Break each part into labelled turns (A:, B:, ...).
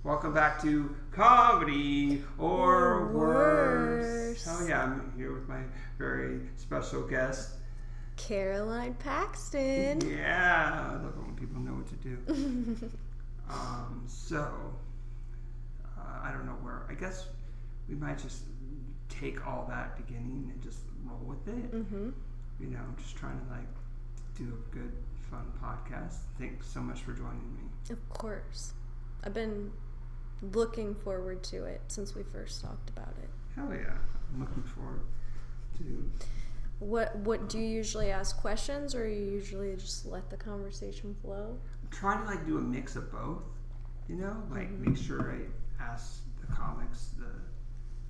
A: Welcome back to Comedy or Worse. Oh yeah, I'm here with my very special guest,
B: Caroline Paxton.
A: Yeah, I love it when people know what to do. I don't know where. I guess we might just take all that beginning and just roll with it.
B: Mm-hmm.
A: You know, I'm just trying to do a good, fun podcast. Thanks so much for joining me.
B: Of course. I've been looking forward to it since we first talked about it.
A: Hell yeah. I'm looking forward to...
B: What do you usually ask questions, or you usually just let the conversation flow?
A: I'm trying to do a mix of both, you know? Make sure I ask the comics the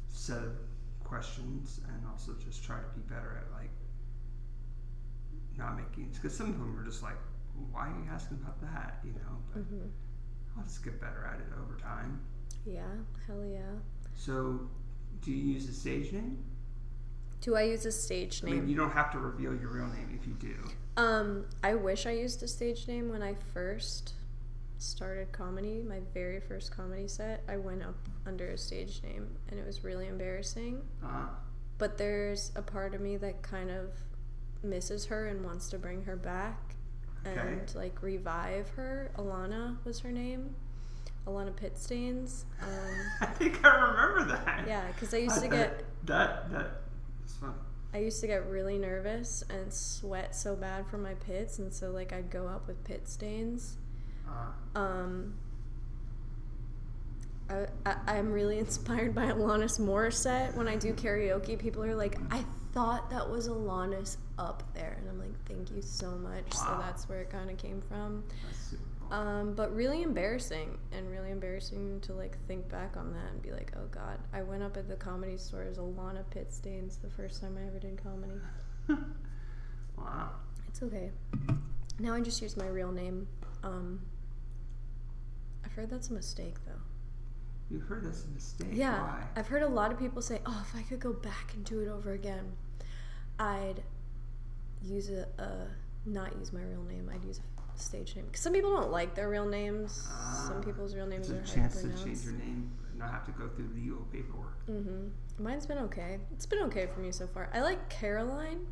A: set of questions and also just try to be better at not making... Because some of them are just why are you asking about that, you know? But I'll just get better at it over time.
B: Yeah, hell yeah.
A: So, do you use a stage name?
B: Do I use a stage name?
A: I mean, you don't have to reveal your real name if you do.
B: I wish I used a stage name when I first started comedy. My very first comedy set, I went up under a stage name, and it was really embarrassing. But there's a part of me that kind of misses her and wants to bring her back and revive her. Alana was her name. Alana Pitstains.
A: I think I remember that.
B: Yeah, because I used to get...
A: That's funny.
B: I used to get really nervous and sweat so bad from my pits, and so I'd go up with pit stains. I'm really inspired by Alanis Morissette. When I do karaoke, people are like, I thought that was Alanis up there, and I'm like, thank you so much. Wow. So that's where it kind of came from.
A: That's super cool.
B: But really embarrassing to think back on that and be like, oh god, I went up at the Comedy Store as Alana Pitstains the first time I ever did comedy.
A: Wow.
B: It's okay. Now I just use my real name. I've heard that's a mistake though.
A: You've heard that's a mistake?
B: Yeah.
A: Why?
B: I've heard a lot of people say, oh, if I could go back and do it over again, I'd use not use my real name. I'd use a stage name. Because some people don't like their real names. Some people's real names are hard to pronounce.
A: There's a chance to change your name and not have to go through legal paperwork.
B: Mine's been okay. It's been okay for me so far. I like Caroline.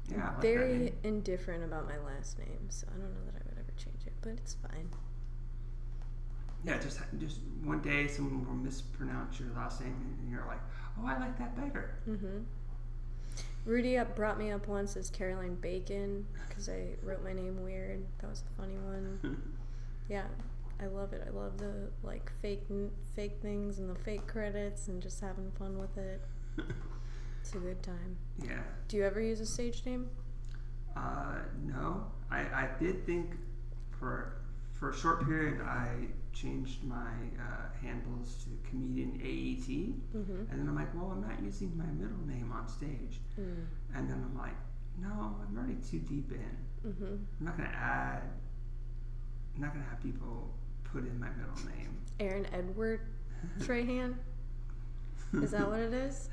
A: Yeah, I like
B: very
A: that name.
B: Indifferent about my last name, so I don't know that I would ever change it, but it's fine.
A: Yeah, just one day someone will mispronounce your last name and you're like, oh, I like that better.
B: Rudy brought me up once as Caroline Bacon because I wrote my name weird. That was a funny one. Yeah, I love it. I love the fake things and the fake credits and just having fun with it. It's a good time.
A: Yeah.
B: Do you ever use a stage name?
A: No. I did think for a short period I changed my handles to comedian AET, and then I'm like, well, I'm not using my middle name on stage, and then I'm like, no, I'm already too deep in. I'm not gonna have people put in my middle name.
B: Aaron Edward Trahan. Is that what it is?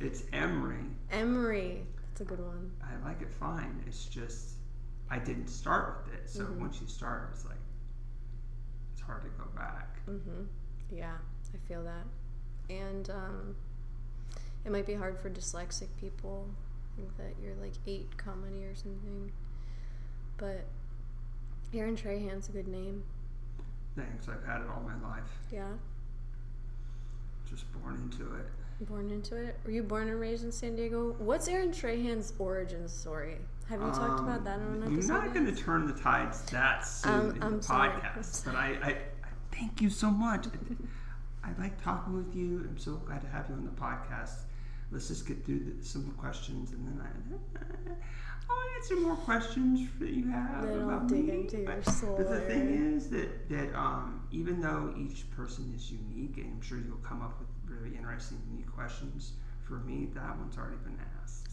A: It's Emery.
B: Emery. That's a good one.
A: I like it fine. It's just I didn't start with it, so once you start, it's hard to go back.
B: Yeah, I feel that. And it might be hard for dyslexic people. I think that you're 8 comedy or something. But Aaron Trahan's a good name.
A: Thanks. I've had it all my life.
B: Yeah.
A: Just born into it.
B: Born into it? Were you born and raised in San Diego? What's Aaron Trahan's origin story? Have you talked about that on an episode?
A: You're not going to turn the tides that soon in the podcast, but I thank you so much. I like talking with you. I'm so glad to have you on the podcast. Let's just get through some questions, and then I'll answer more questions that you have about
B: dig
A: me.
B: into your soul.
A: But the thing is that even though each person is unique, and I'm sure you'll come up with really interesting, unique questions, for me, that one's already been asked.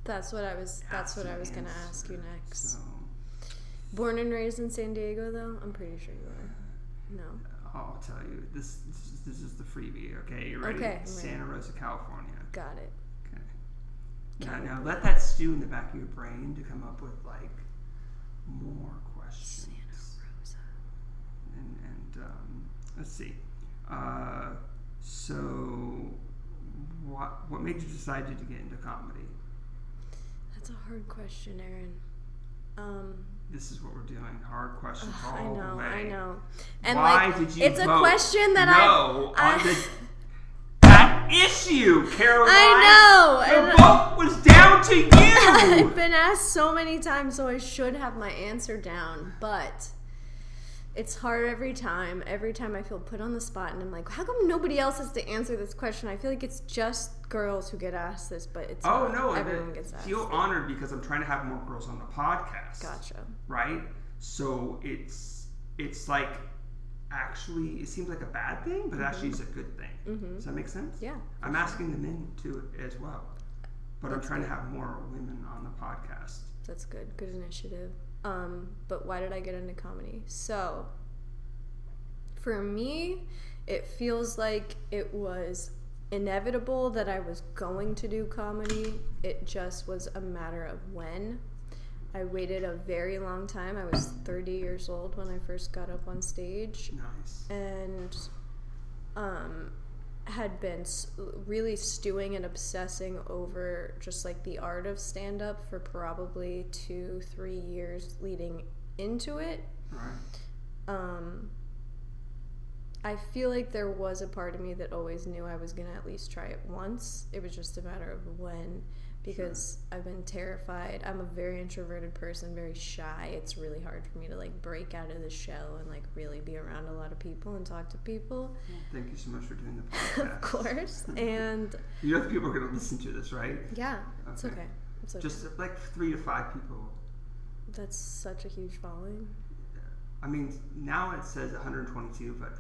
B: That's what I was going to ask you next.
A: So,
B: born and raised in San Diego, though? I'm pretty sure you are. No.
A: I'll tell you. This is the freebie, okay? You ready?
B: Okay.
A: Santa Rosa, California.
B: Got it.
A: Okay. Now let that stew in the back of your brain to come up with more questions.
B: Santa Rosa.
A: and let's see. So, what made you decide to get into comedy?
B: That's a hard question, Aaron.
A: This is what we're doing. Hard questions all the way.
B: I know. And
A: why did you
B: it's
A: vote
B: a question that
A: on that issue, Caroline?
B: I know.
A: The vote was down to you.
B: I've been asked so many times, so I should have my answer down, but it's hard every time. Every time I feel put on the spot, and I'm like, how come nobody else has to answer this question? I feel like it's just girls who get asked this, but it's not.
A: No,
B: everyone gets asked.
A: I feel honored because I'm trying to have more girls on the podcast.
B: Gotcha.
A: Right? So it's like, actually, it seems like a bad thing, but actually it's a good thing. Mm-hmm. Does that make sense?
B: Yeah.
A: I'm asking the men to as well, but I'm trying to have more women on the podcast.
B: That's good. Good initiative. But why did I get into comedy? So, for me, it feels like it was inevitable that I was going to do comedy. It just was a matter of when. I waited a very long time. I was 30 years old when I first got up on stage.
A: Nice.
B: And had been really stewing and obsessing over just like the art of stand-up for probably 2-3 years leading into it.
A: Right.
B: I feel like there was a part of me that always knew I was going to at least try it once. It was just a matter of when, because I've been terrified. I'm a very introverted person, very shy. It's really hard for me to like break out of the shell and like really be around a lot of people and talk to people.
A: Well, thank you so much for doing the podcast.
B: Of course. And
A: you know people are going to listen to this, right?
B: Yeah, it's okay. It's okay.
A: Just like 3 to 5 people.
B: That's such a huge following.
A: I mean, now it says 122, but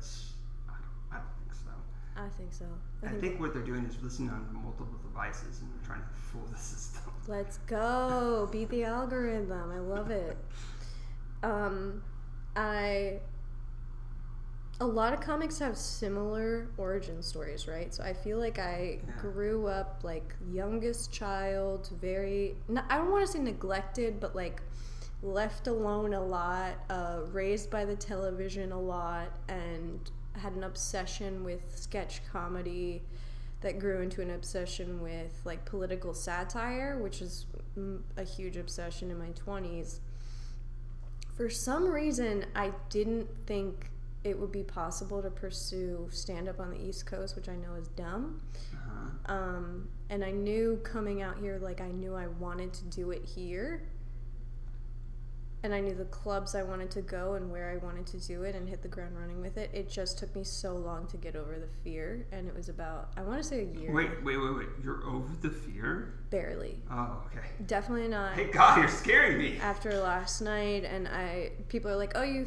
A: I don't think so.
B: I think so.
A: I think what they're doing is listening on multiple devices and they're trying to fool the system.
B: Let's go. Beat the algorithm. I love it. A lot of comics have similar origin stories, right? So I feel like I grew up like youngest child, I don't want to say neglected, but like left alone a lot, raised by the television a lot, and had an obsession with sketch comedy that grew into an obsession with like political satire, which is a huge obsession in my 20s. For some reason, I didn't think it would be possible to pursue stand-up on the East Coast, which I know is dumb. And I knew coming out here, like I knew I wanted to do it here. And I knew the clubs I wanted to go and where I wanted to do it and hit the ground running with it. It just took me so long to get over the fear. And it was about, I want to say a year.
A: Wait. You're over the fear?
B: Barely.
A: Oh, okay.
B: Definitely not.
A: Hey, God, you're scaring me.
B: After last night, and people are like, oh, you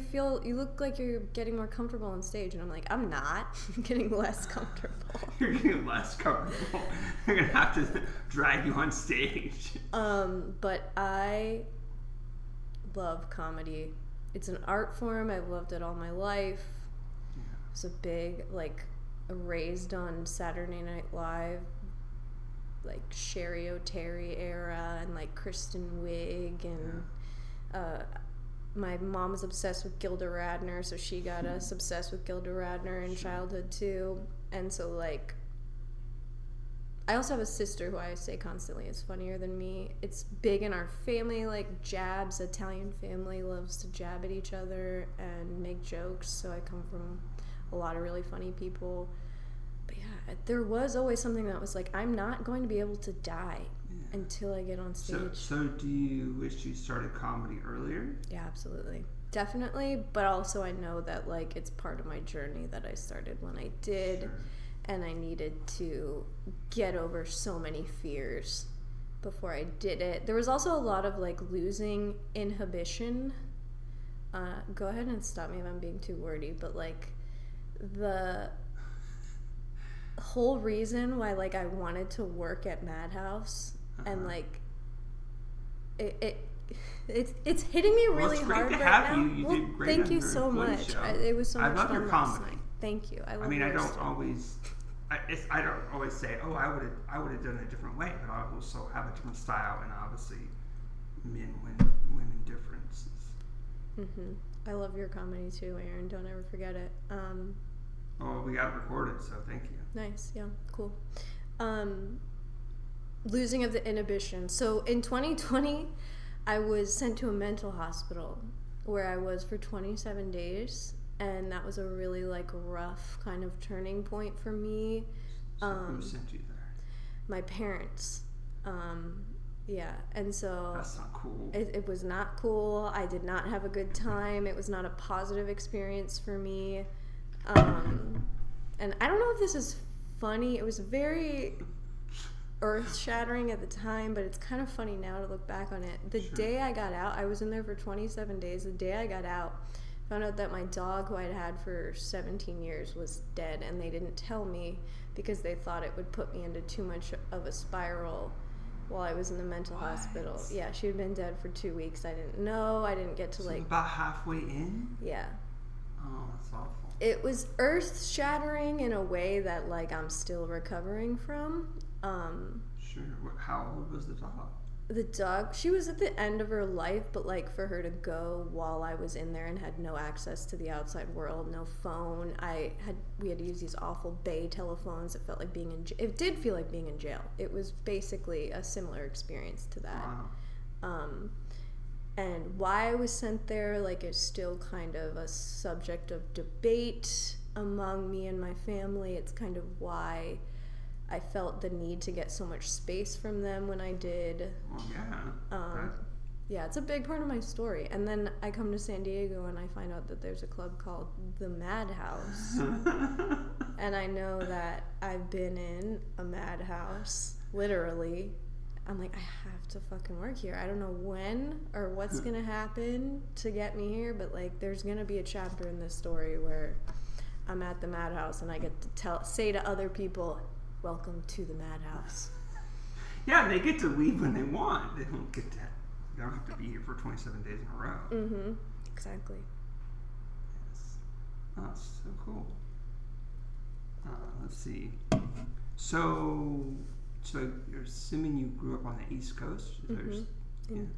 B: look like you're getting more comfortable on stage. And I'm like, I'm not. I'm getting less comfortable.
A: You're getting less comfortable. I'm going to have to drag you on stage.
B: But I love comedy. It's an art form. I've loved it all my life. Yeah. It's a big, like, raised on Saturday Night Live, like Sherry O'Terry era, and like Kristen Wiig, and my mom was obsessed with Gilda Radner, so she got us obsessed with Gilda Radner in childhood too. And so like I also have a sister who I say constantly is funnier than me. It's big in our family, like jabs. Italian family loves to jab at each other and make jokes, so I come from a lot of really funny people. But yeah, there was always something that was like, I'm not going to be able to die until I get on stage.
A: So do you wish you started comedy earlier?
B: Yeah, absolutely. Definitely, but also I know that like it's part of my journey that I started when I did. Sure. And I needed to get over so many fears before I did it. There was also a lot of like losing inhibition. Go ahead and stop me if I'm being too wordy, but like the whole reason why like I wanted to work at Madhouse and like it's hitting me really hard right now.
A: You did great.
B: Thank you so much. It was so much fun.
A: I love your comedy.
B: Thank you. I
A: don't always say, oh, I would have done it a different way, but I also have a different style, and obviously, women differences.
B: Mm-hmm. I love your comedy too, Aaron. Don't ever forget it.
A: Oh, we got it recorded, so thank you.
B: Nice. Yeah. Cool. Losing of the inhibition. So in 2020, I was sent to a mental hospital where I was for 27 days, and that was a really rough kind of turning point for me.
A: So who sent you there?
B: My parents. Yeah, and so
A: that's not cool.
B: It was not cool. I did not have a good time. It was not a positive experience for me. And I don't know if this is funny. It was very earth-shattering at the time, but it's kind of funny now to look back on it. The day I got out, I was in there for 27 days. The day I got out, found out that my dog, who I'd had for 17 years, was dead, and they didn't tell me because they thought it would put me into too much of a spiral while I was in the mental hospital. Yeah, she had been dead for 2 weeks. I didn't know. I didn't get to
A: about halfway in?
B: Yeah.
A: Oh, that's awful.
B: It was earth-shattering in a way that I'm still recovering from.
A: Sure. How old was the dog?
B: The dog, she was at the end of her life, but for her to go while I was in there and had no access to the outside world, no phone. We had to use these awful bay telephones. It felt like being in. It did feel like being in jail. It was basically a similar experience to that.
A: Wow.
B: And why I was sent there, is still kind of a subject of debate among me and my family. It's kind of why I felt the need to get so much space from them when I did.
A: Well, yeah.
B: Yeah, it's a big part of my story. And then I come to San Diego and I find out that there's a club called the Madhouse. And I know that I've been in a madhouse, literally. I'm like, I have to fucking work here. I don't know when or what's going to happen to get me here, but there's going to be a chapter in this story where I'm at the Madhouse and I get to say to other people, welcome to the Madhouse.
A: Yeah, they get to leave when they want. They don't get to. You don't have to be here for 27 days in a row.
B: Mm-hmm. Exactly.
A: Yes. Oh, that's so cool. Let's see. So you're assuming you grew up on the East Coast?
B: Mm-hmm. In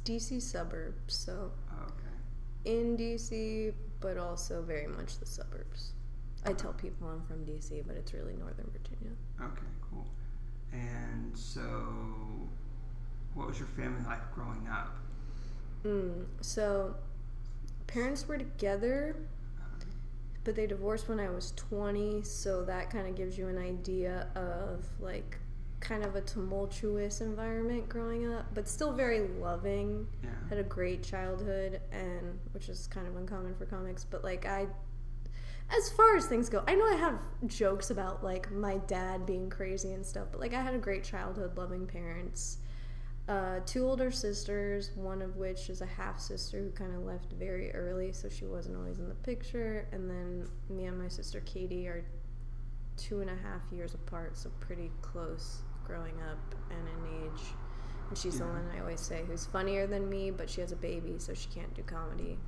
B: DC suburbs. So.
A: Oh, okay.
B: In DC, but also very much the suburbs. I tell people I'm from DC, but it's really Northern Virginia.
A: Okay, cool. And so, what was your family like growing up?
B: So, parents were together, but they divorced when I was 20, so that kind of gives you an idea of kind of a tumultuous environment growing up, but still very loving.
A: Yeah.
B: Had a great childhood, and which is kind of uncommon for comics, but as far as things go, I know I have jokes about my dad being crazy and stuff, but I had a great childhood, loving parents, 2 older sisters, one of which is a half sister who kind of left very early, so she wasn't always in the picture, and then me and my sister Katie are 2.5 years apart, so pretty close growing up and in age. And she's the one I always say who's funnier than me, but she has a baby, so she can't do comedy.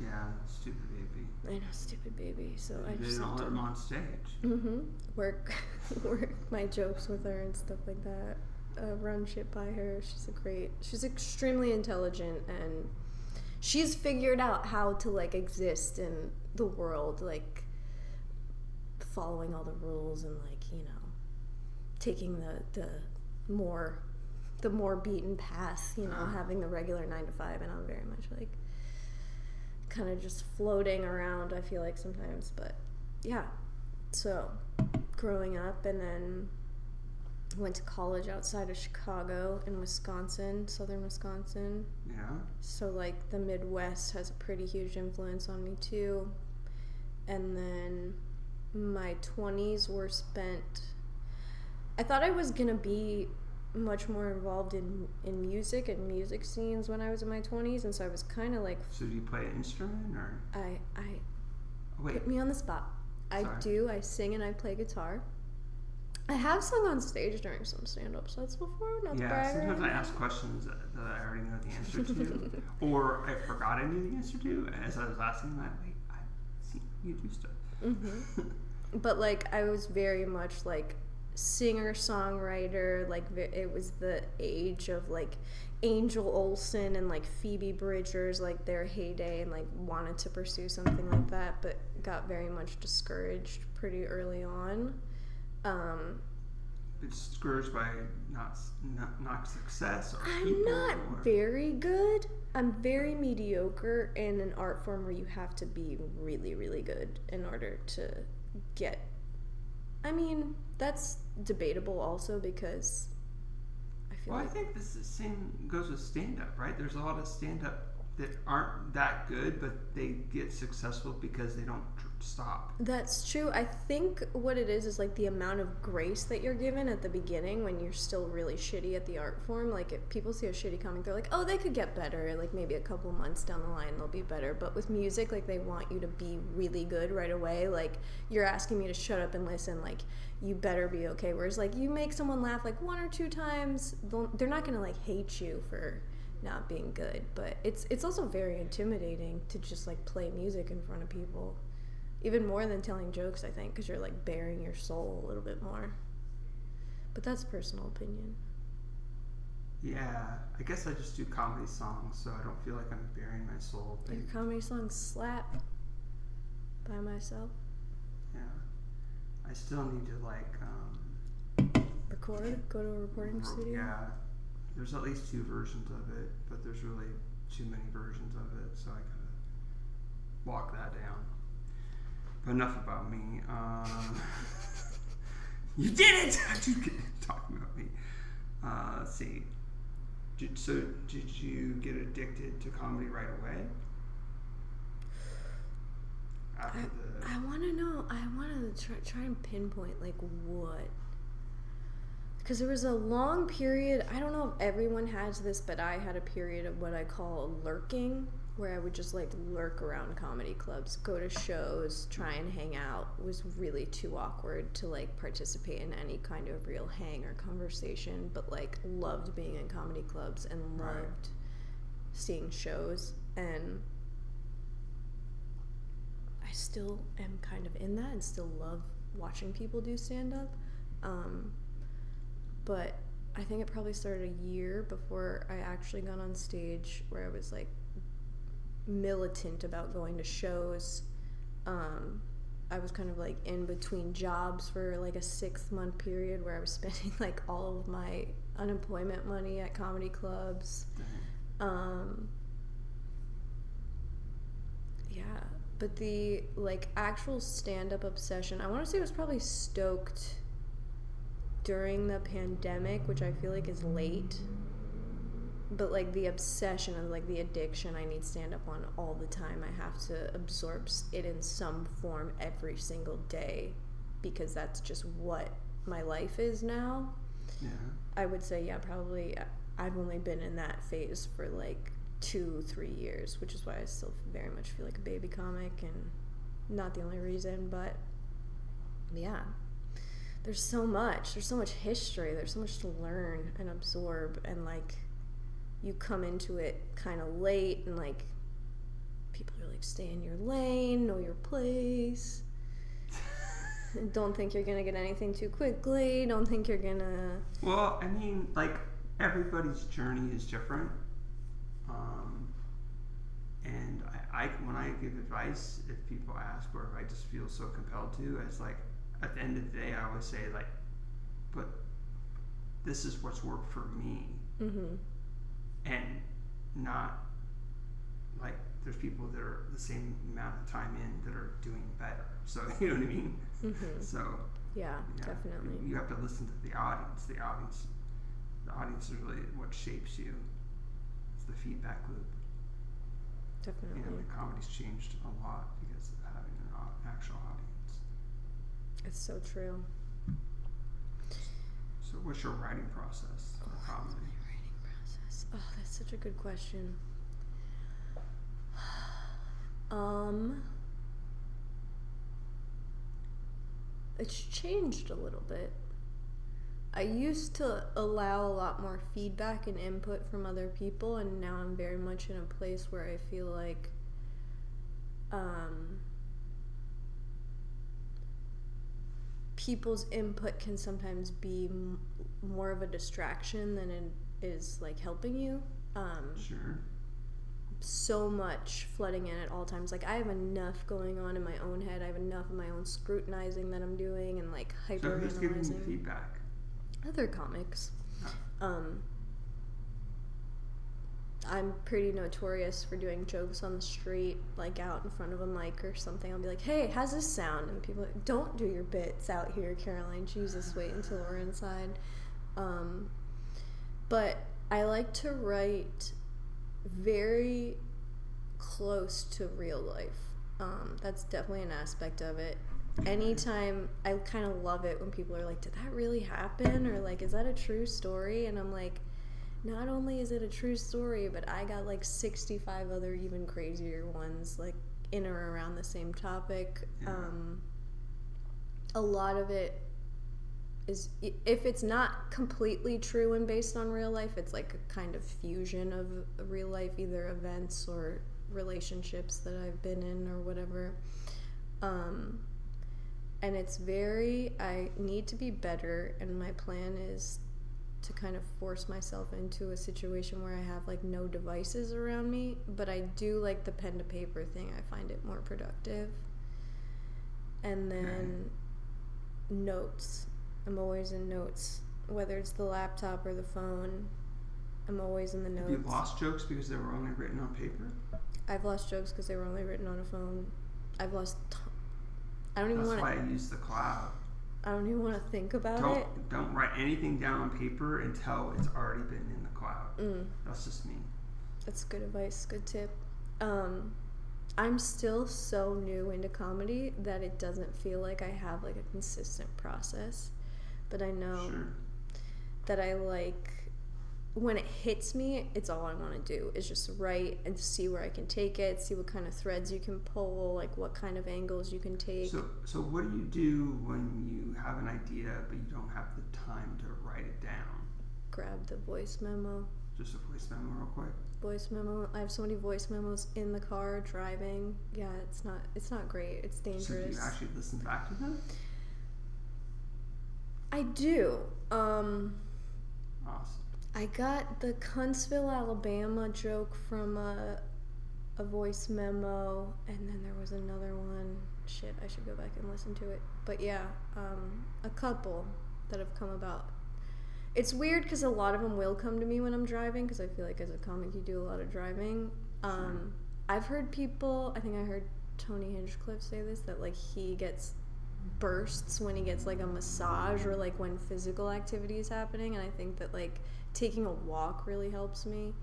A: Yeah, stupid baby.
B: I know, stupid baby. So I just
A: didn't
B: have
A: let
B: to
A: him on stage.
B: Mm-hmm. Work my jokes with her and stuff like that. Run shit by her. She's extremely intelligent, and she's figured out how to exist in the world, following all the rules and taking the more beaten path, having the regular 9 to 5, and I'm very much kind of just floating around, I feel like sometimes, but yeah. So growing up, and then went to college outside of Chicago in Wisconsin, southern Wisconsin.
A: Yeah. So
B: the Midwest has a pretty huge influence on me too. And then my 20s were spent, I thought I was gonna be much more involved in music and music scenes when I was in my 20s, and so I was kind of
A: So do you play an instrument, or?
B: Wait. Put me on the spot. Sorry. I do. I sing and I play guitar. I have sung on stage during some stand-up sets before.
A: Sometimes I ask questions that I already know the answer to, or I forgot I knew the answer to, and as I was asking them, I've seen you do stuff.
B: Mm-hmm. But I was very much singer-songwriter, like it was the age of like Angel Olsen and like Phoebe Bridgers, like their heyday, and like wanted to pursue something like that, but got very much discouraged pretty early on.
A: Discouraged by not success, or
B: I'm
A: people,
B: not very good. I'm very mediocre in an art form where you have to be really, really good in order to get. I mean, that's debatable also, because I feel
A: I think this is same goes with stand-up, right? There's a lot of stand-up that aren't that good, but they get successful because they don't stop.
B: That's true. I think what it is like the amount of grace that you're given at the beginning when you're still really shitty at the art form. Like, if people see a shitty comic, they're like, oh, they could get better. Like, maybe a couple months down the line they'll be better. But with music, like, they want you to be really good right away. Like, you're asking me to shut up and listen. Like, you better be okay. Whereas, like, you make someone laugh like 1 or 2 times, they're not gonna like hate you for not being good. But it's also very intimidating to just like play music in front of people. Even more than telling jokes, I think, because you're like bearing your soul a little bit more. But that's personal opinion.
A: Yeah, I guess I just do comedy songs, so I don't feel like I'm bearing my soul.
B: Your comedy songs slap by myself.
A: Yeah, I still need to like
B: record, go to a recording studio.
A: Yeah, there's at least 2 versions of it, but there's really too many versions of it, so I gotta walk that down. But enough about me. You did it! Just kidding, talking about me. Let's see. So, did you get addicted to comedy right away?
B: I want to know. I want to try and pinpoint like what. Because there was a long period. I don't know if everyone has this, but I had a period of what I call lurking, where I would just like lurk around comedy clubs, go to shows, try and hang out. It was really too awkward to like participate in any kind of real hang or conversation, but like loved being in comedy clubs and loved seeing shows. And I still am kind of in that and still love watching people do stand-up. But I think it probably started a year before I actually got on stage, where I was like militant about going to shows. I was kind of like in between jobs for like a 6-month period where I was spending like all of my unemployment money at comedy clubs. Yeah, but the like actual stand-up obsession, I want to say it was probably stoked during the pandemic, which I feel like is late. But like the obsession and like the addiction, I need stand-up on all the time. I have to absorb it in some form every single day, because that's just what my life is now. Yeah. I would say, yeah, probably I've only been in that phase for like 2-3 years, which is why I still very much feel like a baby comic, and not the only reason, but yeah. There's so much history, there's so much to learn and absorb, and like you come into it kind of late, and like people are like, stay in your lane, know your place. Don't think you're gonna get anything too quickly. Don't think you're gonna.
A: Well, I mean, like everybody's journey is different, and I when I give advice, if people ask, or if I just feel so compelled to, it's like at the end of the day, I always say like, but this is what's worked for me. Mm-hmm. And not like there's people that are the same amount of time in that are doing better. So you know what I mean? Mm-hmm. So
B: yeah, definitely.
A: You have to listen to the audience. The audience is really what shapes you. It's the feedback loop.
B: Definitely.
A: And the comedy's changed a lot because of having an actual audience.
B: It's so true.
A: So what's your writing process for comedy?
B: Oh, that's such a good question. It's changed a little bit. I used to allow a lot more feedback and input from other people, and now I'm very much in a place where I feel like people's input can sometimes be more of a distraction than it is like helping you.
A: Sure.
B: So much flooding in at all times. Like I have enough going on in my own head. I have enough of my own scrutinizing that I'm doing and like hyper analyzing.
A: So who's giving you feedback?
B: Other comics. I'm pretty notorious for doing jokes on the street, like out in front of a mic or something. I'll be like, hey, how's this sound? And people are like, don't do your bits out here, Caroline. Jesus, wait until we're inside. But I like to write very close to real life. That's definitely an aspect of it. Anytime, I kind of love it when people are like, did that really happen? Or like, is that a true story? And I'm like, not only is it a true story, but I got like 65 other even crazier ones like in or around the same topic.
A: Yeah.
B: A lot of it is, if it's not completely true and based on real life, it's like a kind of fusion of real life, either events or relationships that I've been in or whatever. And it's I need to be better, and my plan is to kind of force myself into a situation where I have like no devices around me, but I do like the pen to paper thing. I find it more productive. And then notes. I'm always in notes, whether it's the laptop or the phone. I'm always in the notes.
A: Have you lost jokes because they were only written on paper?
B: I've lost jokes because they were only written on a phone. I've lost
A: That's why I use the cloud.
B: I don't even want to think about it.
A: Don't write anything down on paper until it's already been in the cloud. That's just me.
B: That's good advice, good tip. I'm still so new into comedy that it doesn't feel like I have like a consistent process. But I know that I like, when it hits me, it's all I want to do is just write and see where I can take it, see what kind of threads you can pull, like what kind of angles you can take.
A: So what do you do when you have an idea but you don't have the time to write it down?
B: Grab the voice memo.
A: Just a voice memo real quick?
B: Voice memo. I have so many voice memos in the car, driving. Yeah, it's not great. It's dangerous.
A: So do you actually listen back to them?
B: I do.
A: Awesome.
B: I got the Huntsville, Alabama joke from a voice memo, and then there was another one. Shit, I should go back and listen to it. But yeah, a couple that have come about. It's weird because a lot of them will come to me when I'm driving, because I feel like as a comic you do a lot of driving. I've heard people, I think I heard Tony Hinchcliffe say this, that like he gets bursts when he gets like a massage or like when physical activity is happening, and I think that like taking a walk really helps me.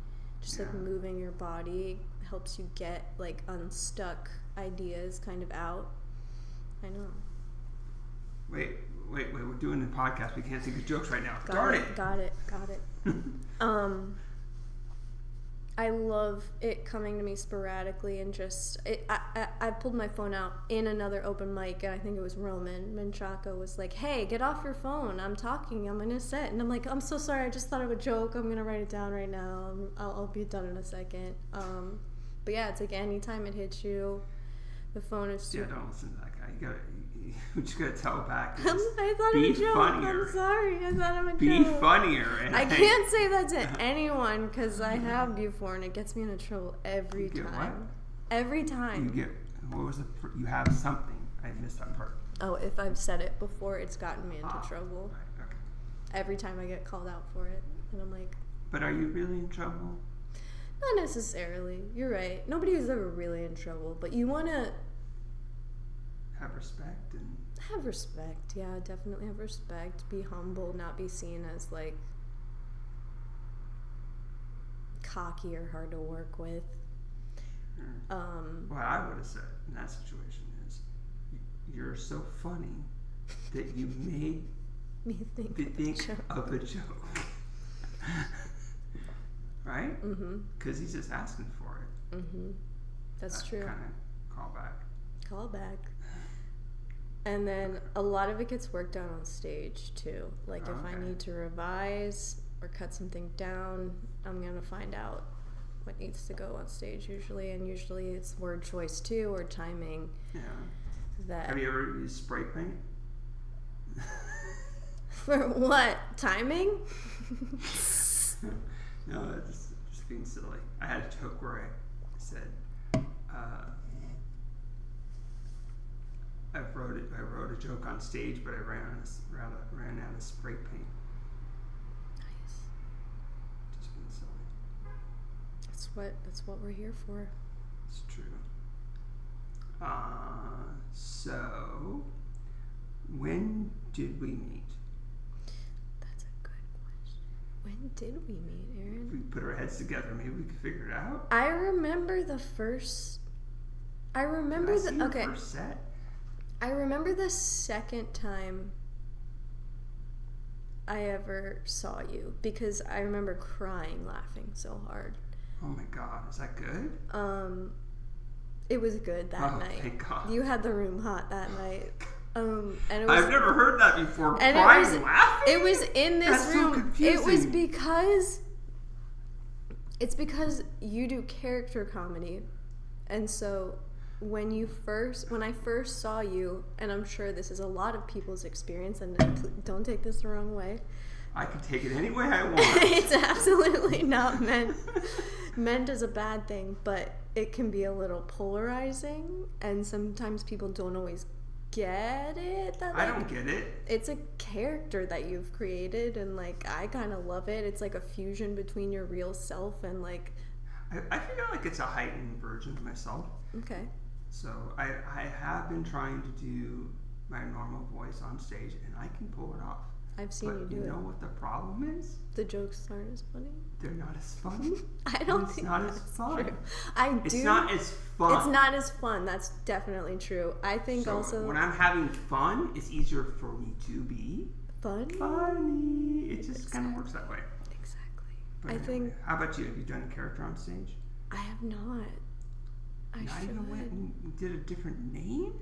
B: Just like moving your body helps you get like unstuck ideas kind of out. I know. Wait,
A: we're doing the podcast. We can't think of jokes right now.
B: Got it. I love it coming to me sporadically, and just I pulled my phone out in another open mic, and I think it was Roman Menchaca was like, hey, get off your phone, I'm talking, I'm in a set. And I'm like, I'm so sorry, I just thought of a joke, I'm gonna write it down right now, I'll be done in a second. But yeah, it's like anytime it hits you, the phone is super...
A: Yeah, don't listen to that guy. You just gotta tell back.
B: I thought of a joke. Funnier. I'm sorry. I thought of a joke.
A: Be funnier.
B: I can't say that to anyone because I have before, and it gets me into trouble every time.
A: What?
B: Every time.
A: You get what was you have something? I missed that part.
B: Oh, if I've said it before, it's gotten me into trouble.
A: Right, okay.
B: Every time I get called out for it, and I'm like.
A: But are you really in trouble?
B: Not necessarily. You're right. Nobody is ever really in trouble, but you want to.
A: Have respect and...
B: Have respect, yeah, definitely have respect. Be humble, not be seen as, like, cocky or hard to work with.
A: What I would have said in that situation is, you're so funny that you made
B: me think
A: of a joke. Right? Mm-hmm. Because he's just asking for it.
B: Mm-hmm. That's true.
A: Kind of
B: Call back. And then a lot of it gets worked out on stage too. Like if I need to revise or cut something down, I'm gonna find out what needs to go on stage usually, and usually it's word choice too or timing.
A: Yeah. Have you ever used spray paint?
B: For what? Timing?
A: No, it's just being silly. I had a joke where I said, I wrote a joke on stage, but I ran out of spray paint.
B: Nice.
A: Just being silly.
B: That's what we're here for.
A: It's true. So when did we meet?
B: That's a good question. When did we meet, Aaron?
A: If we put our heads together, maybe we could figure it out.
B: I remember the first. I remember
A: the first set.
B: I remember the second time I ever saw you because I remember crying, laughing so hard.
A: Oh my God, is that good?
B: It was good that night.
A: Thank God.
B: You had the room hot that night. And it was,
A: I've never heard that before. Crying, laughing?
B: It was in this
A: That's
B: room.
A: So confusing.
B: It was because you do character comedy, and so when I first saw you, and I'm sure this is a lot of people's experience, and don't take this the wrong way.
A: I can take it any way I want.
B: It's absolutely not meant as a bad thing, but it can be a little polarizing, and sometimes people don't always get it.
A: I don't get it.
B: It's a character that you've created, and like I kind of love it. It's like a fusion between your real self and like.
A: I feel like it's a heightened version of myself.
B: Okay.
A: So I have been trying to do my normal voice on stage, and I can pull it off.
B: I've seen you do it.
A: You know what the problem is?
B: The jokes aren't as funny.
A: They're not as funny.
B: I don't think
A: it's not as fun.
B: True.
A: It's not as fun.
B: It's not as fun. That's definitely true. I think
A: so
B: also
A: when I'm having fun, it's easier for me to be funny. It just kind of works that way.
B: Exactly.
A: But anyway,
B: think.
A: How about you? Have you done a character on stage?
B: I have not. I
A: not
B: should.
A: Even went and did a different name?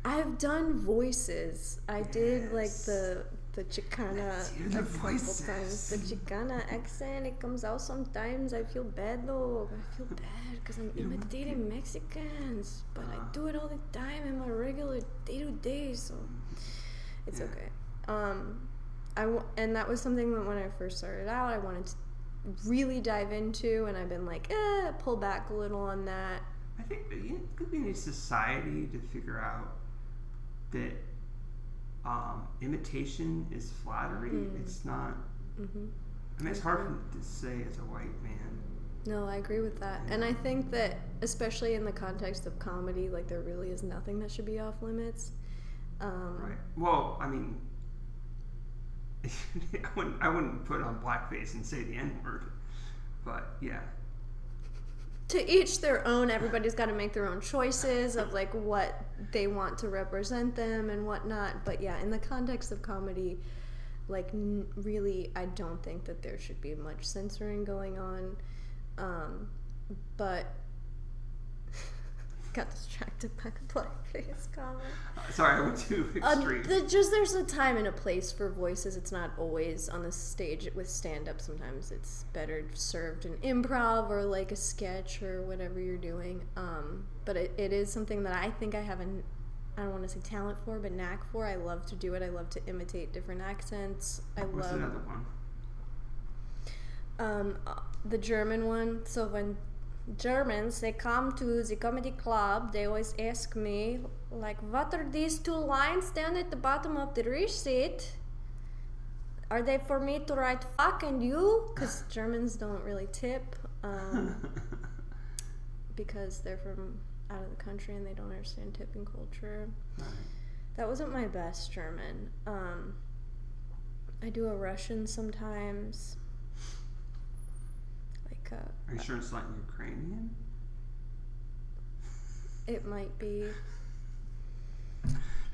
B: I've done voices. I did like the Chicana a couple times. The Chicana accent, it comes out sometimes. I feel bad though. I feel bad because I'm imitating Mexicans, but I do it all the time in my regular day-to-day, so it's okay. And that was something that when I first started out, I wanted to really dive into, and I've been like, pull back a little on that.
A: I think we need society to figure out that imitation is flattery. It's not. Mm-hmm. I mean, it's hard to say as a white man.
B: No, I agree with that. And I think that, especially in the context of comedy, like there really is nothing that should be off limits.
A: Right. Well, I mean, I wouldn't put on blackface and say the N-word, but yeah.
B: To each their own. Everybody's got to make their own choices of like what they want to represent them and whatnot. But yeah, in the context of comedy, like really, I don't think that there should be much censoring going on. But got distracted by the blackface comment.
A: Sorry, I went too extreme.
B: There's a time and a place for voices. It's not always on the stage with stand-up. Sometimes it's better served in improv or like a sketch or whatever you're doing. But it is something that I think I have I don't want to say talent for, but knack for. I love to do it. I love to imitate different accents.
A: What's another one?
B: The German one. So when Germans, they come to the comedy club, they always ask me, like, what are these two lines down at the bottom of the receipt? Are they for me to write fuck and you? Because Germans don't really tip because they're from out of the country and they don't understand tipping culture. Right. That wasn't my best German. I do a Russian sometimes.
A: Are you sure it's not Ukrainian?
B: It might be.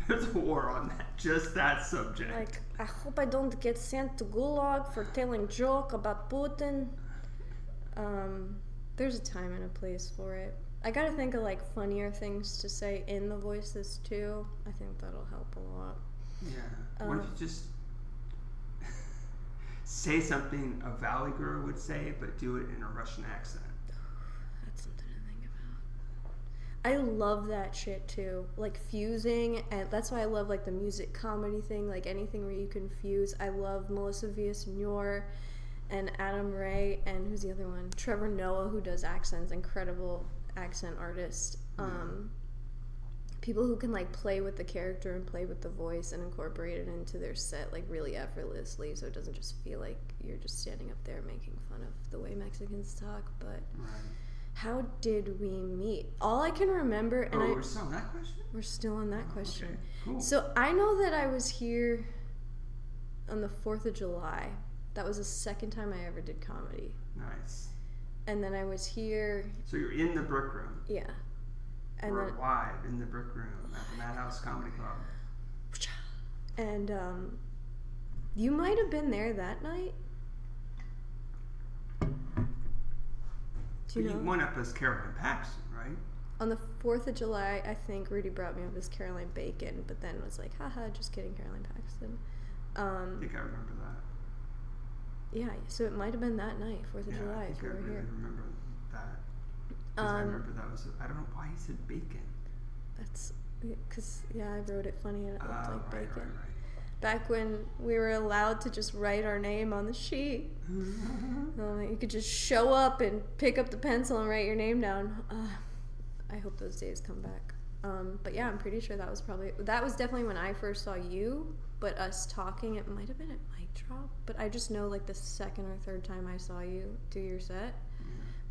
A: There's a war on that, just that subject.
B: Like, I hope I don't get sent to Gulag for telling joke about Putin. There's a time and a place for it. I gotta think of like funnier things to say in the voices too. I think that'll help a lot.
A: Yeah. What if you just say something a Valley girl would say, but do it in a Russian accent?
B: That's something to think about. I love that shit too. Like fusing, and that's why I love like the music comedy thing, like anything where you can fuse. I love Melissa Villaseñor and Adam Ray, and who's the other one? Trevor Noah, who does accents, incredible accent artist. People who can like play with the character and play with the voice and incorporate it into their set like really effortlessly, so it doesn't just feel like you're just standing up there making fun of the way Mexicans talk. But how did we meet? All I can remember, and
A: we're still on that question?
B: We're still on that question.
A: Okay, cool.
B: So I know that I was here on the 4th of July. That was the second time I ever did comedy.
A: Nice.
B: And then I was here.
A: So you're in the Brick Room.
B: Yeah. And
A: we're
B: then,
A: live in the Brick Room at the Madhouse Comedy Club.
B: And you might have been there that night. Do you know?
A: You went up as Caroline Paxton, right?
B: On the 4th of July, I think Rudy brought me up as Caroline Bacon, but then was like, haha, just kidding, Caroline Paxton.
A: I think I remember that.
B: Yeah, so it might have been that night, 4th of July, if you were here.
A: I remember that. I remember that was, I don't know why he said bacon. That's,
B: because, I wrote it funny and it looked like bacon.
A: Right.
B: Back when we were allowed to just write our name on the sheet. You could just show up and pick up the pencil and write your name down. I hope those days come back. But yeah, I'm pretty sure that was definitely when I first saw you, but us talking, it might have been at Mic Drop, but I just know like the second or third time I saw you do your set,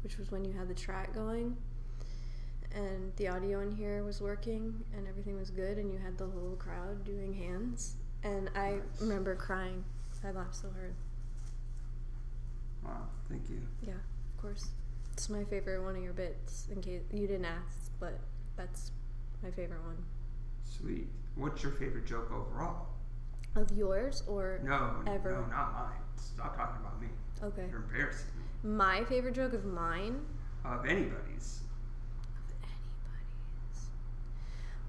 B: which was when you had the track going and the audio in here was working and everything was good and you had the whole crowd doing hands. And I remember crying. I laughed so hard.
A: Wow, thank you.
B: Yeah, of course. It's my favorite one of your bits, in case you didn't ask, but that's my favorite one.
A: Sweet. What's your favorite joke overall?
B: Of yours or ever?
A: No, not mine. Stop talking about me.
B: Okay.
A: You're embarrassing me.
B: My favorite joke of mine?
A: Of anybody's.
B: Of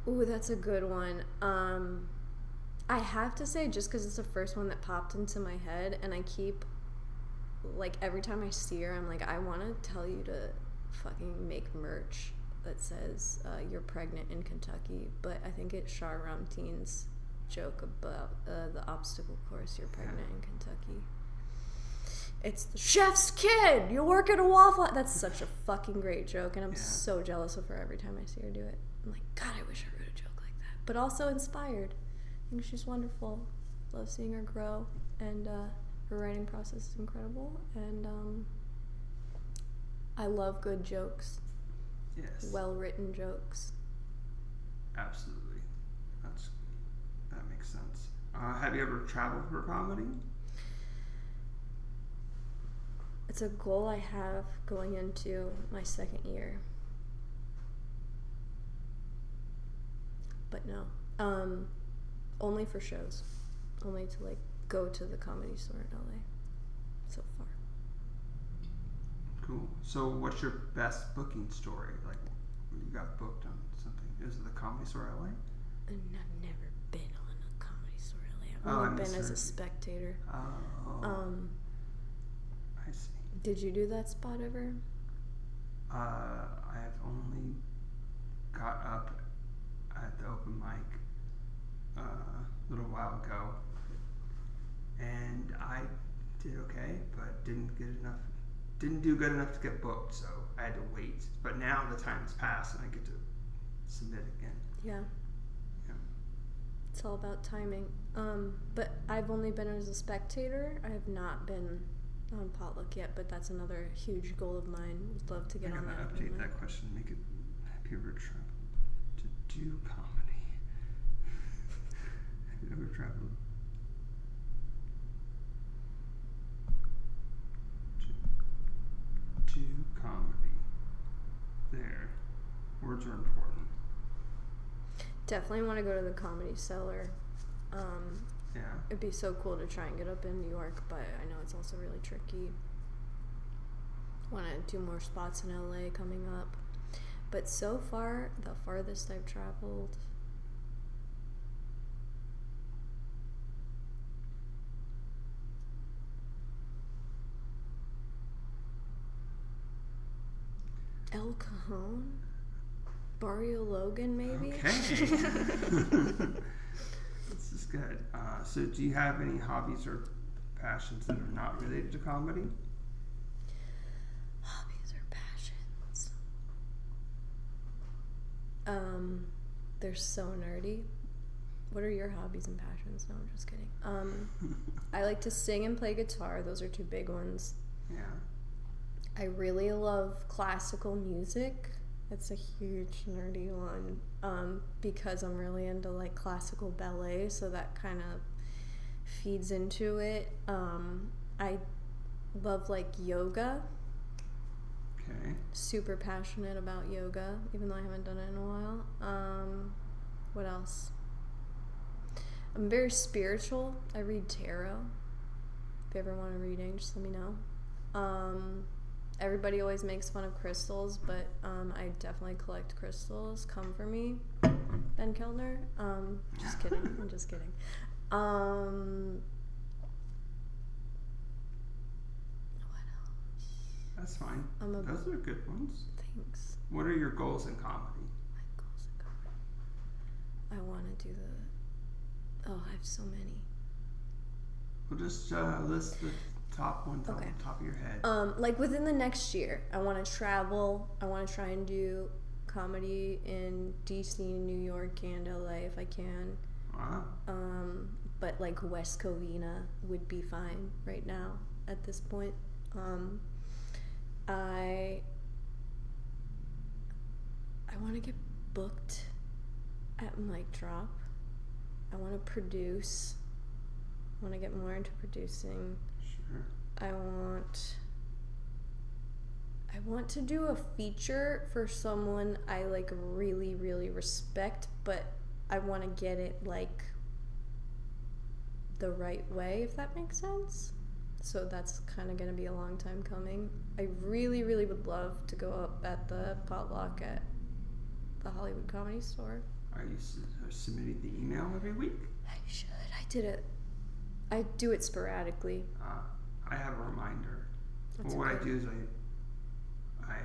B: anybody's. Ooh, that's a good one. I have to say, just because it's the first one that popped into my head, and I keep, like, every time I see her, I'm like, I want to tell you to fucking make merch that says you're pregnant in Kentucky, but I think it's Shar Ramteen's joke about the obstacle course, you're pregnant in Kentucky. It's the chef's kid, you work at a Waffle House. That's such a fucking great joke, and I'm so jealous of her every time I see her do it. I'm like, God, I wish I wrote a joke like that. But also inspired. I think she's wonderful. Love seeing her grow, and her writing process is incredible, and I love good jokes.
A: Yes.
B: Well-written jokes.
A: Absolutely. That makes sense. Have you ever traveled for comedy?
B: It's a goal I have going into my second year. But no. Only for shows. Only to like go to the Comedy Store in LA so far.
A: Cool. So what's your best booking story? Like you got booked on something. Is it the Comedy Store LA?
B: And I've never been on a Comedy Store LA. I've only been as a spectator.
A: Oh. I see.
B: Did you do that spot ever?
A: I have only got up at the open mic a little while ago, and I did okay, but didn't do good enough to get booked, so I had to wait. But now the time has passed, and I get to submit again.
B: Yeah. It's all about timing. But I've only been as a spectator. I have not been on Potluck yet, but that's another huge goal of mine. Would love to get on that.
A: Update that question. Make it have you ever traveled to do comedy? Have you ever traveled to do comedy? There. Words are important.
B: Definitely want to go to the Comedy Cellar.
A: Yeah.
B: It'd be so cool to try and get up in New York, but I know it's also really tricky. Want to do more spots in LA coming up. But so far, the farthest I've traveled, El Cajon? Barrio Logan, maybe?
A: Okay. This is good. So do you have any hobbies or passions that are not related to comedy?
B: Hobbies or passions? They're so nerdy. What are your hobbies and passions? No, I'm just kidding. I like to sing and play guitar. Those are two big ones.
A: Yeah.
B: I really love classical music. It's a huge nerdy one, because I'm really into like classical ballet, so that kind of feeds into it. I love like yoga.
A: Okay.
B: Super passionate about yoga, even though I haven't done it in a while. What else? I'm very spiritual. I read tarot. If you ever want a reading, just let me know. Everybody always makes fun of crystals, but I definitely collect crystals. Come for me, Ben Kellner. Just kidding. I'm just kidding. What else?
A: That's fine. Those are good ones.
B: Thanks.
A: What are your goals in comedy?
B: My goals in comedy. I want to do I have so many.
A: We'll just list the top ones on the top of your head.
B: Like within the next year, I want to travel. I want to try and do comedy in DC, New York, and LA if I can.
A: Wow.
B: But like West Covina would be fine right now at this point. I want to get booked at Mic Drop. I want to produce. I want to get more into producing.
A: Sure.
B: I want to do a feature for someone I like really, really respect, but I want to get it like the right way, if that makes sense. So that's kind of going to be a long time coming. I really, really would love to go up at the potluck at the Hollywood Comedy Store.
A: Are you submitting the email every week?
B: I should. I do it sporadically.
A: I have a reminder.
B: That's
A: What
B: good.
A: I do is I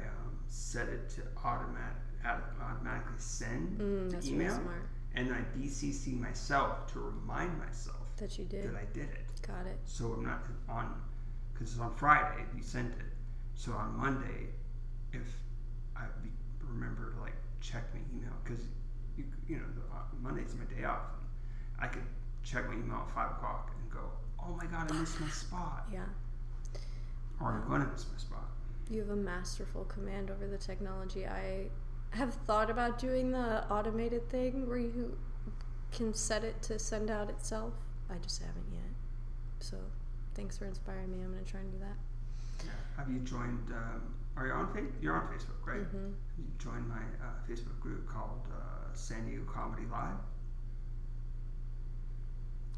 A: set it to automatically send the email,
B: really smart.
A: and I BCC myself to remind myself
B: That you did.
A: that I did it.
B: Got it.
A: So I'm not on, because it's on Friday you sent it. So on Monday, if I remember to like check my email, because Monday's my day off. I could check my email at 5 o'clock and go, oh my god, I missed my spot.
B: Yeah.
A: Or I'm going to miss my spot.
B: You have a masterful command over the technology. I have thought about doing the automated thing where you can set it to send out itself. I just haven't yet. So thanks for inspiring me. I'm going to try and do that.
A: Yeah. Have you joined, are you on Facebook? You're on Facebook, right?
B: Mm-hmm.
A: You joined my Facebook group called San Diego Comedy Live?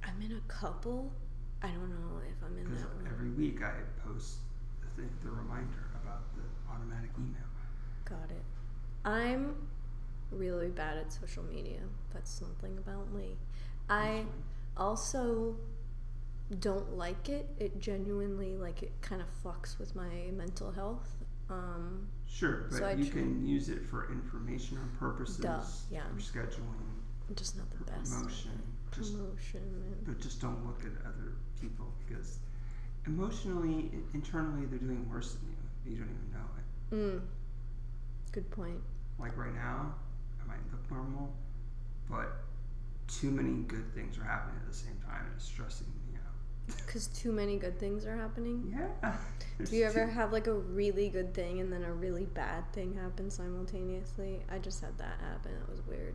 B: I'm in a couple. I don't know if I'm in that one.
A: Because every week I post the reminder about the automatic email.
B: Got it. I'm really bad at social media. That's something about me. I also don't like it. It genuinely, like, it kind of fucks with my mental health.
A: Sure, but
B: so
A: you can use it for informational purposes,
B: yeah.
A: for scheduling,
B: I'm just not the
A: for
B: best.
A: promotion. But just don't look at other people, because emotionally, internally, they're doing worse than you. You don't even know it.
B: Good point.
A: Like right now, I might look normal, but too many good things are happening at the same time, and it's stressing me out.
B: Because too many good things are happening?
A: Yeah.
B: Do you ever have like a really good thing and then a really bad thing happen simultaneously? I just had that happen. That was weird.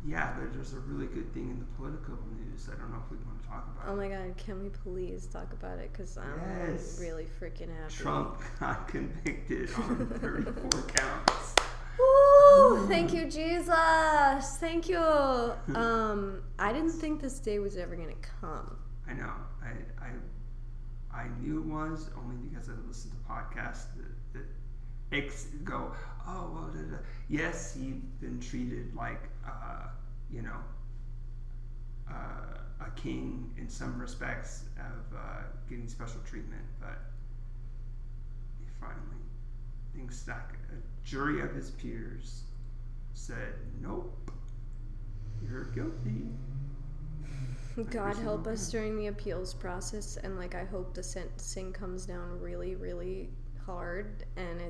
A: Yeah, there's a really good thing in the political news. I don't know if we want to talk about it.
B: Oh my god, can we please talk about it? Because I'm really freaking happy.
A: Trump got convicted on 34 counts.
B: Woo! Thank you, Jesus! Thank you! I didn't think this day was ever going to come.
A: I know. I knew it was only because I listened to podcasts that go, oh, well, yes, he's been treated like, a king in some respects of getting special treatment, but he finally thinks that a jury of his peers said, nope, you're guilty.
B: God help us during the appeals process, and like I hope the sentencing comes down really, really hard, and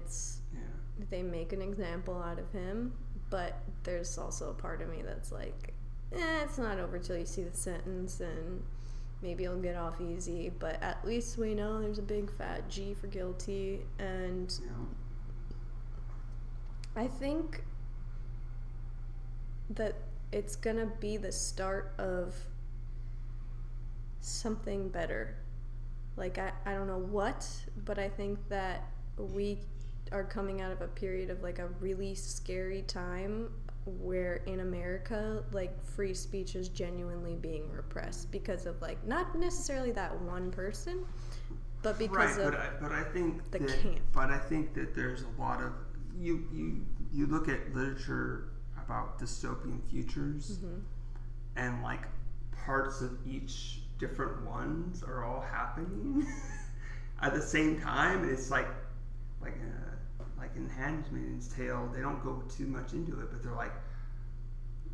B: they make an example out of him. But there's also a part of me that's like, it's not over till you see the sentence, and maybe he'll get off easy. But at least we know there's a big fat G for guilty, and I think that it's gonna be the start of something better. Like, I don't know what, but I think that we are coming out of a period of like a really scary time where in America, like, free speech is genuinely being repressed because of like not necessarily that one person, but because of
A: but I think
B: the
A: that,
B: camp.
A: But I think that there's a lot of you look at literature about dystopian futures, and like parts of each different ones are all happening at the same time, and it's like in Handmaid's Tale, they don't go too much into it, but they're like,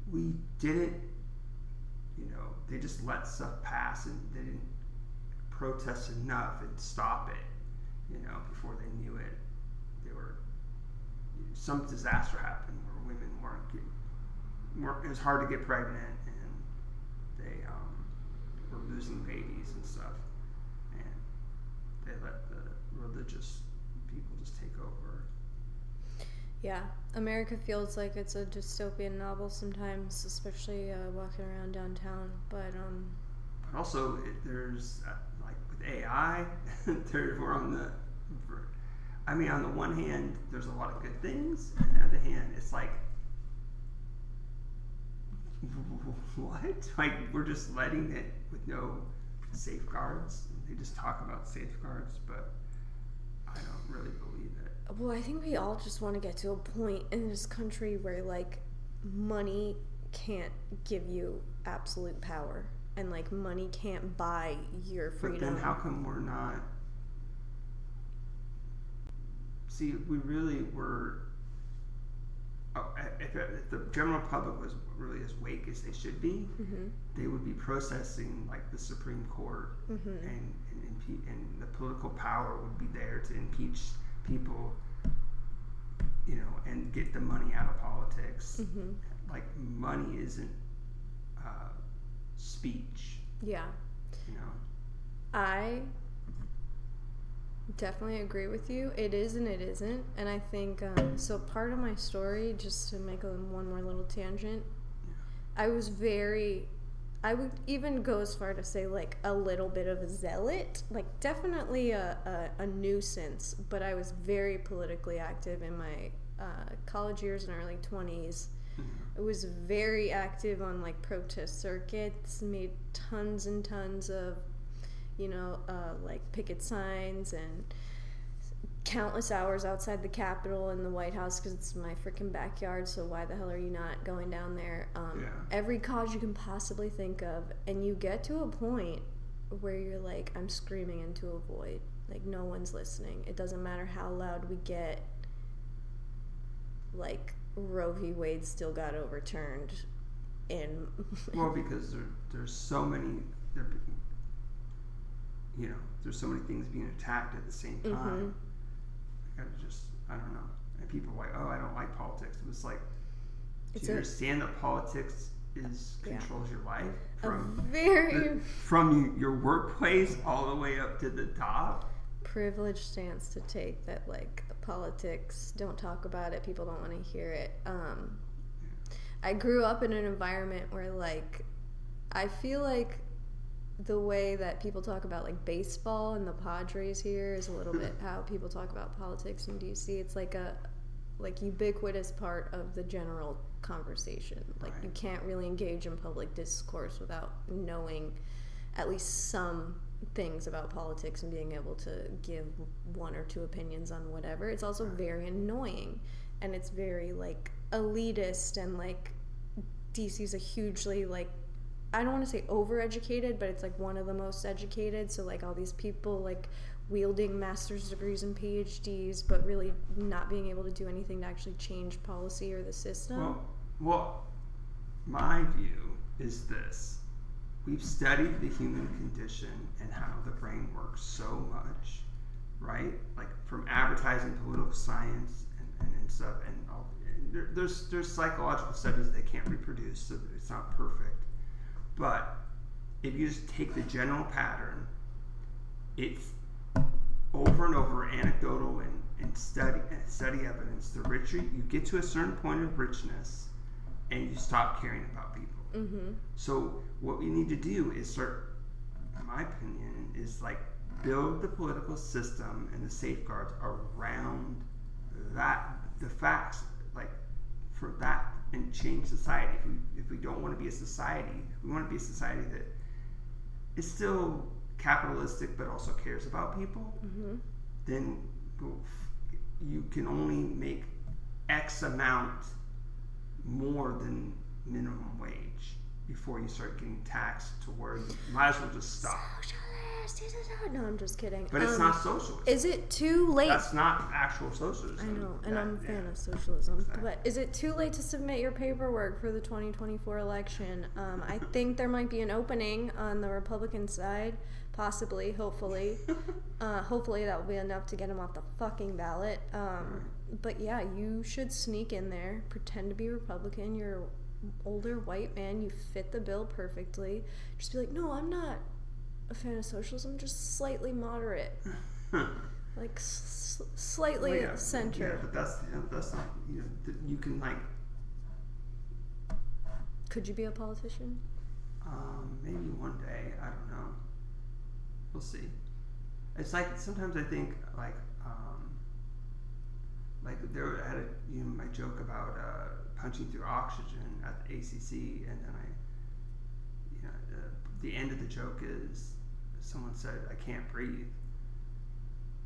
A: we didn't, they just let stuff pass, and they didn't protest enough and stop it, before they knew it. Some disaster happened where women weren't, it was hard to get pregnant, and they were losing babies and stuff, and they let the religious people just take over.
B: Yeah, America feels like it's a dystopian novel sometimes, especially walking around downtown. But
A: also, there's like with AI, we're on the. I mean, on the one hand, there's a lot of good things, and on the other hand, it's like, what? Like, we're just letting it with no safeguards. They just talk about safeguards, but I don't really believe it.
B: Well, I think we all just want to get to a point in this country where, like, money can't give you absolute power, and, like, money can't buy your freedom.
A: But then how come we're not... See, we really were... If the general public was really as wake as they should be, they would be processing like the Supreme Court, and the political power would be there to impeach people, and get the money out of politics. Like, money isn't speech.
B: Yeah. I definitely agree with you. It is and it isn't. And I think, so part of my story, just to make one more little tangent, I would even go as far to say, like, a little bit of a zealot. Like, definitely a nuisance, but I was very politically active in my college years and early 20s. I was very active on, like, protest circuits, made tons and tons of like picket signs and countless hours outside the Capitol and the White House because it's my freaking backyard, so why the hell are you not going down there? Every cause you can possibly think of, and you get to a point where you're like, I'm screaming into a void. Like, no one's listening. It doesn't matter how loud we get. Like, Roe v. Wade still got overturned in...
A: Well, because there's so many... there's so many things being attacked at the same time. I don't know. And people are like, oh, I don't like politics. It was like, do you understand that politics controls your life? From your workplace all the way up to the top?
B: Privileged stance to take that, like, politics, don't talk about it, people don't want to hear it. I grew up in an environment where, like, I feel like the way that people talk about, like, baseball and the Padres here is a little bit how people talk about politics in DC. It's like a ubiquitous part of the general conversation. Like, you can't really engage in public discourse without knowing at least some things about politics and being able to give one or two opinions on whatever. It's also very annoying, and it's very, like, elitist, and, like, DC's a hugely, like, I don't want to say overeducated, but it's like one of the most educated. So, like, all these people, like, wielding master's degrees and PhDs, but really not being able to do anything to actually change policy or the system.
A: Well, my view is this. We've studied the human condition and how the brain works so much, right? Like from advertising, political science, and stuff, and all. There's psychological studies they can't reproduce, so it's not perfect. But if you just take the general pattern, it's over and over anecdotal and study evidence. The richer you get to a certain point of richness, and you stop caring about people.
B: Mm-hmm.
A: So what we need to do is start, in my opinion, is like build the political system and the safeguards around that, the facts, like for that, and change society. If we don't want to be a society, if we want to be a society that is still capitalistic but also cares about people,
B: mm-hmm.
A: then you can only make X amount more than minimum wage before you start getting taxed to where you might as well just stop.
B: Socialist. No, I'm just kidding.
A: But it's not socialist.
B: Is it too late?
A: That's not actual socialism.
B: I know, and I'm a fan of socialism. Exactly. But is it too late to submit your paperwork for the 2024 election? I think there might be an opening on the Republican side, possibly, hopefully. Hopefully that will be enough to get him off the fucking ballot. But yeah, you should sneak in there, pretend to be Republican. You're an older white man. You fit the bill perfectly. Just be like, no, I'm not a fan of socialism, just slightly moderate. Like slightly center.
A: Yeah, but that's not, you can like.
B: Could you be a politician?
A: Maybe one day. I don't know. We'll see. It's like sometimes I think like there I had my joke about punching through oxygen at the ACC, and then the end of the joke is someone said I can't breathe,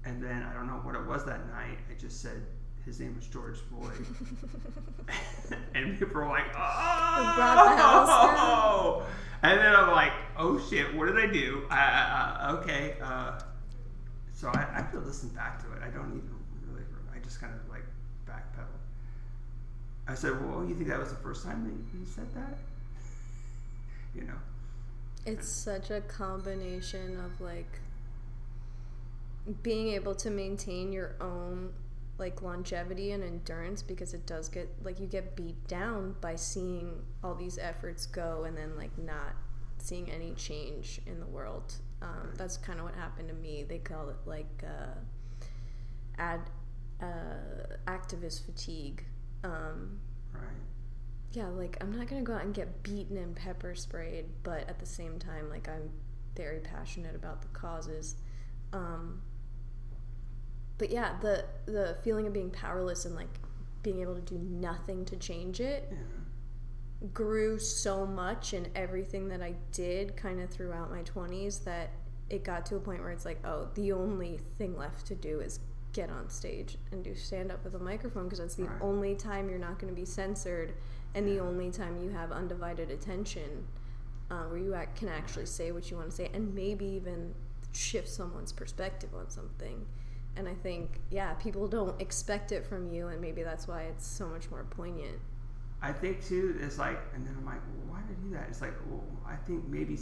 A: and then I don't know what it was that night. I just said his name was George Floyd, and people were like, "Oh!" And then I'm like, "Oh shit! What did I do?" Okay. So I have to listen back to it. I don't even really. I just kind of like backpedal. I said, "Well, you think that was the first time that you said that?"
B: It's such a combination of like being able to maintain your own like longevity and endurance, because it does get like you get beat down by seeing all these efforts go and then like not seeing any change in the world. That's kind of what happened to me. They call it like activist fatigue.
A: Right.
B: Yeah, like I'm not gonna go out and get beaten and pepper sprayed, but at the same time, like I'm very passionate about the causes. But yeah, the feeling of being powerless and like being able to do nothing to change it grew so much in everything that I did kind of throughout my 20s that it got to a point where it's like, oh, the only thing left to do is get on stage and do stand up with a microphone, because that's the only time you're not going to be censored and the only time you have undivided attention, where you can actually say what you want to say and maybe even shift someone's perspective on something. And I think, people don't expect it from you, and maybe that's why it's so much more poignant.
A: I think too, it's like, and then I'm like, well, why did I do that? It's like, well, I think maybe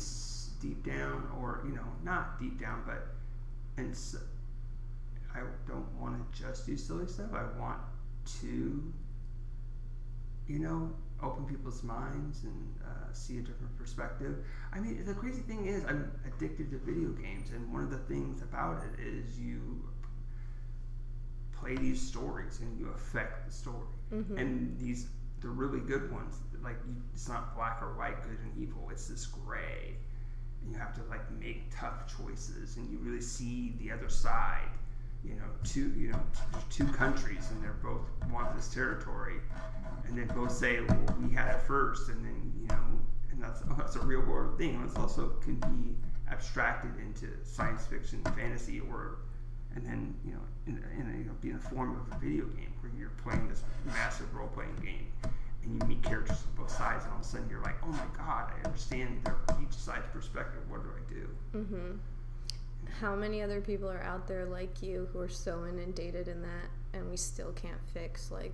A: deep down, or not deep down, but I don't want to just do silly stuff. I want to, open people's minds and see a different perspective. I mean, the crazy thing is, I'm addicted to video games, and one of the things about it is you play these stories and you affect the story. Mm-hmm. And the really good ones, like it's not black or white, good and evil. It's this gray, and you have to like make tough choices, and you really see the other side. Two countries, and they're both want this territory, and then both say, well, we had it first, and then and that's a real world thing. It also can be abstracted into science fiction, fantasy, and then be in the form of a video game where you're playing this massive role playing game, and you meet characters on both sides, and all of a sudden you're like, oh my god, I understand each side's perspective. What do I do?
B: Mm-hmm. How many other people are out there like you who are so inundated in that, and we still can't fix, like,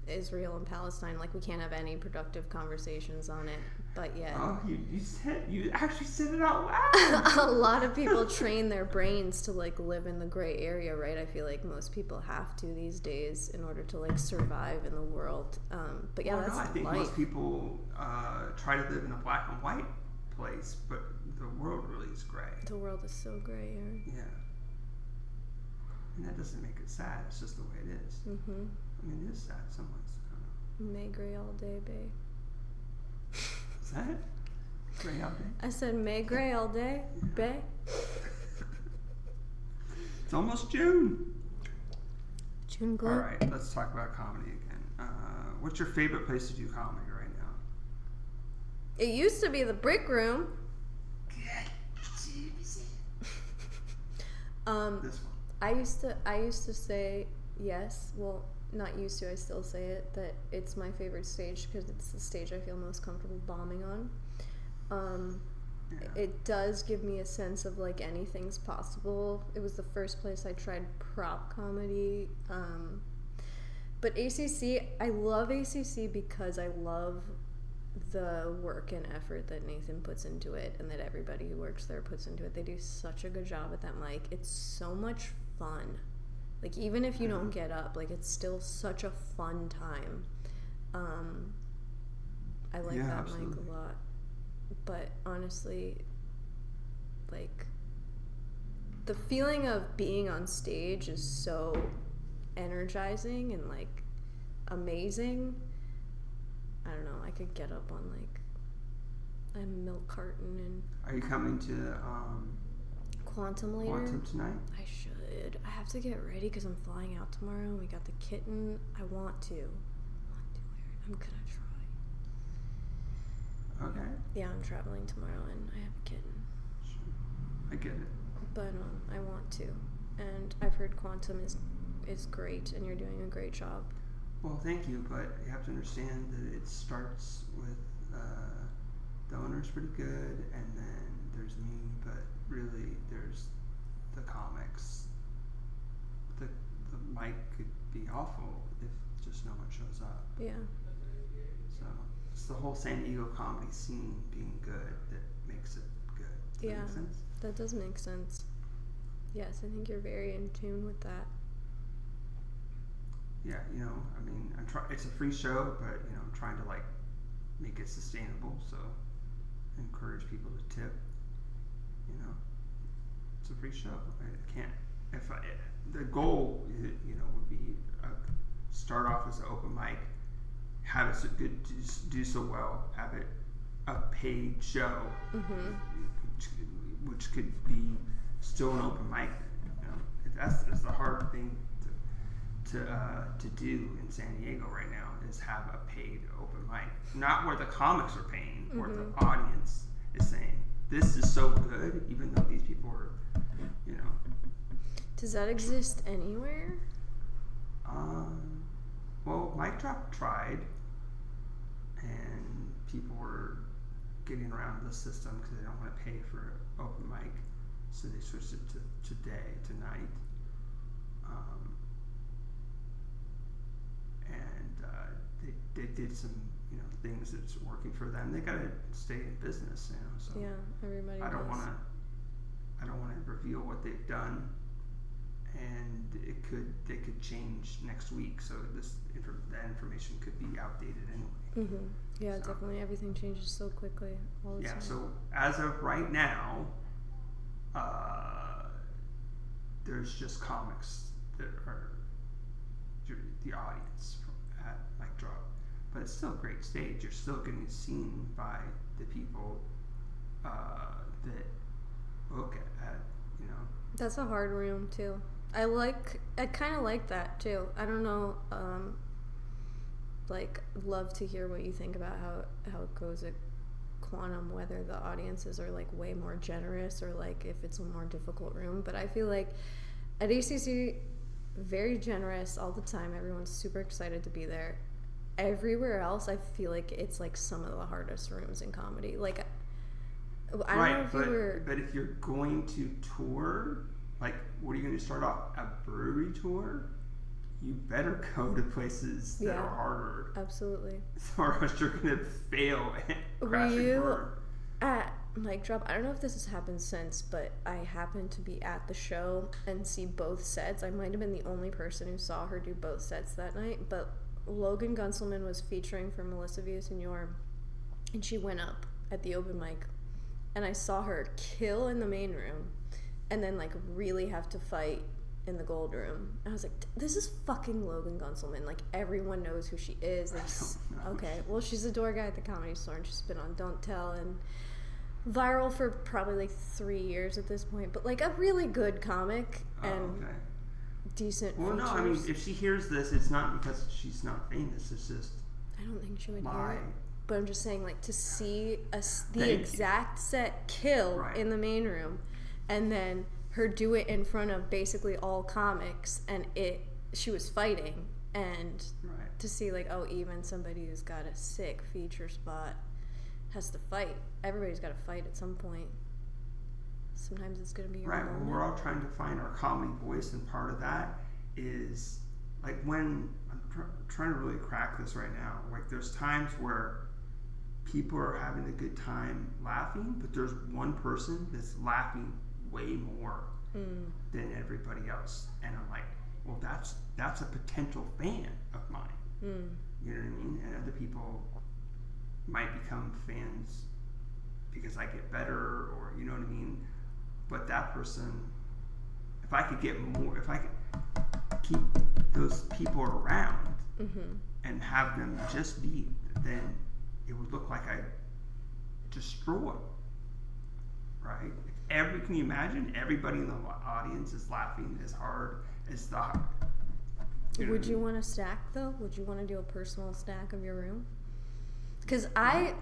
B: Israel and Palestine? Like, we can't have any productive conversations on it, but yet...
A: Oh, you actually said it out loud!
B: A lot of people train their brains to, like, live in the gray area, right? I feel like most people have to these days in order to, like, survive in the world. But yeah, that's
A: I think
B: life.
A: most people try to live in a black and white place, but the world really is gray.
B: The world is so gray, Aaron.
A: Yeah. And that doesn't make it sad. It's just the way it is.
B: Mm-hmm.
A: I mean, it is sad. Someone's, I don't know.
B: May gray all day, bae.
A: Is that it? Gray all day?
B: I said may gray all day, bae.
A: It's almost June.
B: June glow.
A: All right, let's talk about comedy again. What's your favorite place to do comedy right now?
B: It used to be the Brick Room.
A: This one.
B: I used to say yes. Well, not used to. I still say it that it's my favorite stage because it's the stage I feel most comfortable bombing on. It does give me a sense of like anything's possible. It was the first place I tried prop comedy. But ACC, I love ACC because I love the work and effort that Nathan puts into it and that everybody who works there puts into it. They do such a good job at that mic. It's so much fun. Like, even if you don't get up, like, it's still such a fun time. I like that
A: absolutely.
B: mic a lot. But honestly, like, the feeling of being on stage is so energizing and, like, amazing. I don't know, I could get up on, like, a milk carton and...
A: Are you coming to
B: Quantum later?
A: Quantum tonight?
B: I should. I have to get ready because I'm flying out tomorrow and we got the kitten. I want to. I'm gonna try.
A: Okay.
B: Yeah, I'm traveling tomorrow and I have a kitten.
A: Sure. I get it.
B: But I want to. And I've heard Quantum is great and you're doing a great job.
A: Well, thank you, but you have to understand that it starts with the owner's pretty good, and then there's me, but really there's the comics. The mic could be awful if just no one shows up.
B: Yeah.
A: So it's the whole San Diego comedy scene being good that makes it good. Does that make sense?
B: That does make sense. Yes, I think you're very in tune with that.
A: Yeah, you know, I mean, it's a free show, but, you know, I'm trying to, like, make it sustainable, so encourage people to tip, you know. It's a free show. I can't, the goal, you know, would be start off as an open mic, have it do so well, have it a paid show, which could be still an open mic, you know. That's the hard thing to do in San Diego right now is have a paid open mic. Not where the comics are paying, where the audience is saying, this is so good, even though these people are, you know.
B: Does that exist anywhere?
A: Well, Mic Drop tried, and people were getting around the system because they don't want to pay for open mic, so they switched it to tonight. They did some, you know, things that's working for them. They gotta stay in business, you know. So
B: Yeah, everybody
A: I don't
B: does.
A: wanna reveal what they've done, and they could change next week. So that information could be outdated anyway.
B: Yeah,
A: So,
B: definitely. Everything changes so quickly all the time.
A: Yeah. So as of right now, there's just comics that are the audience at Mic Drop. But it's still a great stage. You're still getting seen by the people that book at, you know.
B: That's a hard room too. I kind of like that too. I don't know. Like, love to hear what you think about how it goes at Quantum. Whether the audiences are like way more generous or like if it's a more difficult room. But I feel like at ACC, very generous all the time. Everyone's super excited to be there. Everywhere else, I feel like it's like some of the hardest rooms in comedy. Like, I don't know if you were...
A: But if you're going to tour, like, what are you going to start off? A brewery tour? You better go to places that are harder.
B: Absolutely.
A: Or else you're going to fail and crash and burn.
B: At Mic Drop, I don't know if this has happened since, but I happened to be at the show and see both sets. I might have been the only person who saw her do both sets that night, but Logan Gunselman was featuring for Melissa Villaseñor, and she went up at the open mic, and I saw her kill in the main room and then like really have to fight in the gold room. And I was like, this is fucking Logan Gunselman. Like, everyone knows who she is. Okay, well, she's a door guy at the Comedy Store, and she's been on Don't Tell and viral for probably like 3 years at this point, but like a really good comic and decent features.
A: No, I mean, if she hears this, it's not because she's not famous. It's just
B: I don't think she would hear it. But I'm just saying, like, to see the exact set kill in the main room, and then her do it in front of basically all comics, and she was fighting, and to see, like, oh, even somebody who's got a sick feature spot has to fight. Everybody's got to fight at some point. Sometimes it's going to be your moment.
A: Well, we're all trying to find our comedy voice, and part of that is, like, when I'm trying to really crack this right now, like, there's times where people are having a good time laughing, but there's one person that's laughing way more than everybody else, and I'm like, well, that's a potential fan of mine. You know what I mean? And other people might become fans because I get better, or you know what I mean. But that person, if I could get more, if I could keep those people around and have them just be, then it would look like I destroy, right? Can you imagine everybody in the audience is laughing as hard as the...
B: Would you want a stack, though? Would you want to do a personal stack of your room? Because I've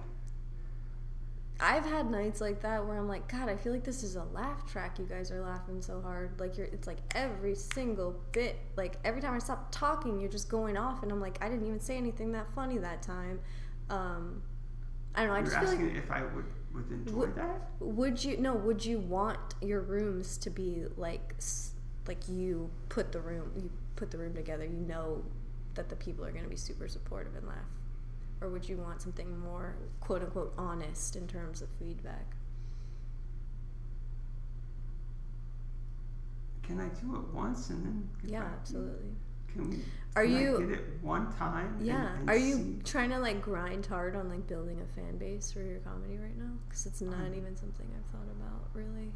B: had nights like that where I'm like, God, I feel like this is a laugh track. You guys are laughing so hard. Like, it's like every single bit. Like, every time I stop talking, you're just going off. And I'm like, I didn't even say anything that funny that time. I don't know. I just feel like... You're asking
A: if I would enjoy that?
B: Would you want your rooms to be like you put the room together, you know that the people are going to be super supportive and laugh? Or would you want something more, quote unquote, honest in terms of feedback?
A: Can I do it once and then get back
B: absolutely.
A: Can I get it one time?
B: Yeah. Are you trying to like grind hard on like building a fan base for your comedy right now? Because it's not even something I've thought about really.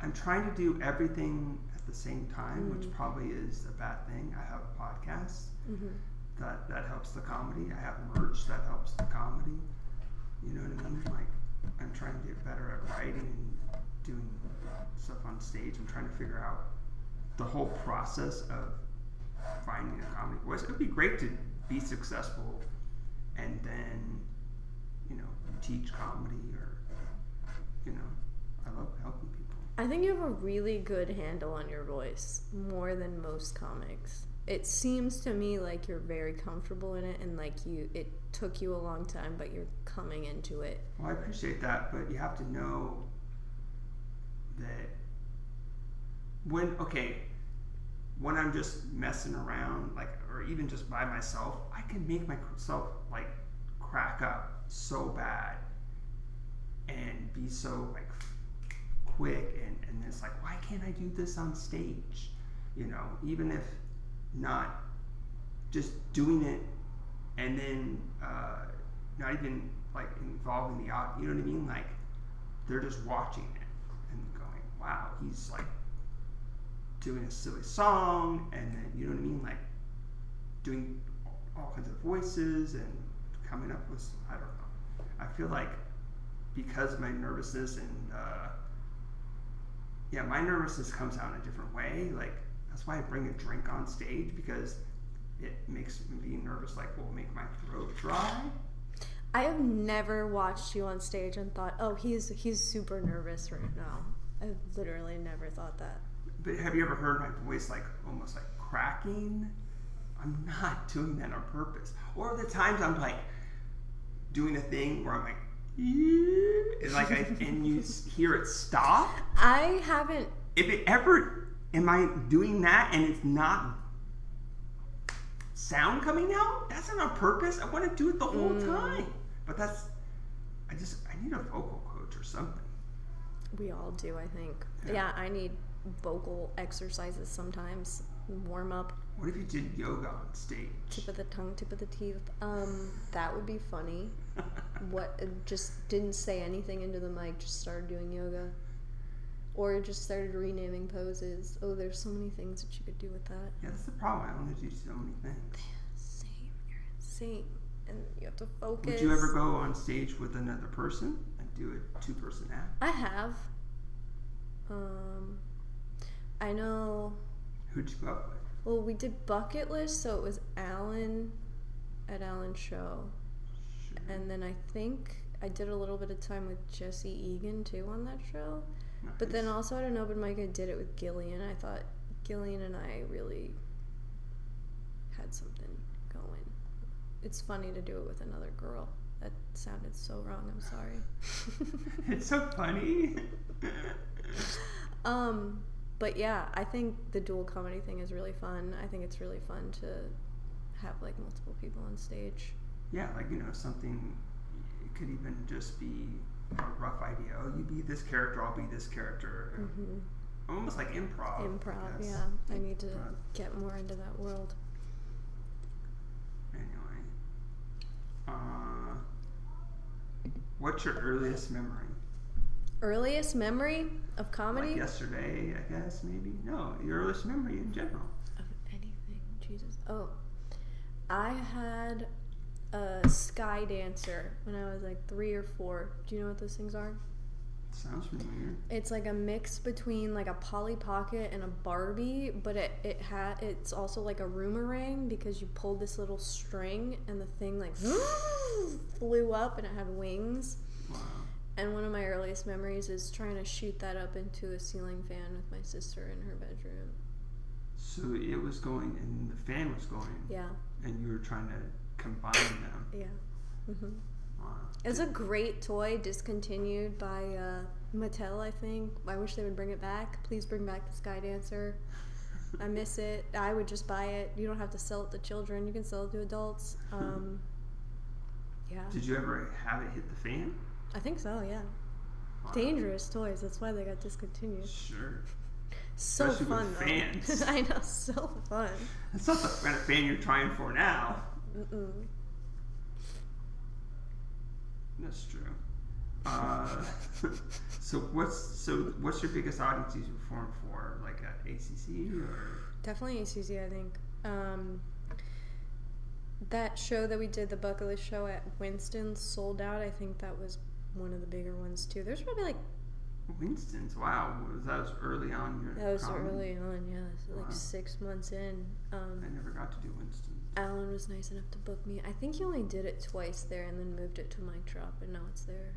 A: I'm trying to do everything at the same time, which probably is a bad thing. I have a podcast that helps the comedy. I have merch that helps the comedy. You know what I mean? Like, I'm trying to get better at writing and doing stuff on stage. I'm trying to figure out the whole process of finding a comedy voice. It would be great to be successful and then, teach comedy, or, I love helping people.
B: I think you have a really good handle on your voice, more than most comics. It seems to me like you're very comfortable in it, and like it took you a long time, but you're coming into it.
A: Well, I appreciate that, but you have to know that when I'm just messing around, like, or even just by myself, I can make myself like crack up so bad and be so like quick, and it's like, why can't I do this on stage? Even if not just doing it and then not even like involving the audience, you know what I mean? Like, they're just watching it and going, wow, he's like doing a silly song, and then, you know what I mean, like doing all kinds of voices and coming up with, I don't know. I feel like because of my nervousness and my nervousness comes out in a different way. Like, that's why I bring a drink on stage, because it makes me being nervous, like, will make my throat dry.
B: I have never watched you on stage and thought, oh, he's super nervous right now. I've literally never thought that.
A: But have you ever heard my voice like almost like cracking? I'm not doing that on purpose. Or the times I'm like doing a thing where I'm like, and like and you hear it stop.
B: I haven't.
A: If it ever, am I doing that and it's not sound coming out? That's not on purpose. I want to do it the whole time. But I need a vocal coach or something.
B: We all do, I think. Yeah, I need vocal exercises sometimes. Warm up.
A: What if you did yoga on stage?
B: Tip of the tongue, tip of the teeth. That would be funny. Just didn't say anything into the mic, just started doing yoga. Or just started renaming poses. Oh, there's so many things that you could do with that.
A: Yeah, that's the problem. I want to do so many things.
B: Same. And you have to focus.
A: Would you ever go on stage with another person and do a 2-person act?
B: I have. I know.
A: Who'd you go up with?
B: Well, we did Bucket List, so it was Alan at Alan's show. Sure. And then I think I did a little bit of time with Jesse Egan, too, on that show. Nice. But then also at an open mic, I did it with Gillian. I thought Gillian and I really had something going. It's funny to do it with another girl. That sounded so wrong. I'm sorry.
A: It's so funny.
B: But yeah, I think the dual comedy thing is really fun. I think it's really fun to have like multiple people on stage.
A: Yeah, like, something, it could even just be a rough idea. Oh, you be this character, I'll be this character. Mm-hmm. Almost like improv.
B: Yeah. I need to get more into that world.
A: Anyway. What's your earliest memory?
B: Earliest memory of comedy?
A: Like yesterday, I guess, maybe? No, your earliest memory in general.
B: Of anything. Jesus. Oh. I had a sky dancer when I was like 3 or 4. Do you know what those things are?
A: Sounds familiar.
B: It's like a mix between like a Polly Pocket and a Barbie, but it's also like a Roomerang because you pulled this little string and the thing like flew up and it had wings.
A: Wow.
B: And one of my earliest memories is trying to shoot that up into a ceiling fan with my sister in her bedroom.
A: So it was going and the fan was going.
B: Yeah.
A: And you were trying to combine them.
B: Yeah. Mm-hmm.
A: Wow.
B: It's a great toy, discontinued by Mattel, I think. I wish they would bring it back. Please bring back the Sky Dancer. I miss it. I would just buy it. You don't have to sell it to children. You can sell it to adults. Yeah.
A: Did you ever have it hit the fan?
B: I think so, yeah. Wow. Dangerous toys. That's why they got discontinued.
A: Sure.
B: So especially fun,
A: with
B: though.
A: Fans.
B: I know, so fun.
A: That's not the kind of fan you're trying for now.
B: Mm-mm.
A: That's true. So what's your biggest audience you performed for? Like at ACC or?
B: Definitely ACC, I think. That show that we did, the Bucket List show at Winston's, sold out. I think that was one of the bigger ones too. There's probably like
A: Winston's. Wow, that was early on.
B: That was early on, yeah. So like 6 months in.
A: I never got to do Winston's.
B: Alan was nice enough to book me. I think he only did it twice there and then moved it to Mic Drop, and now it's there.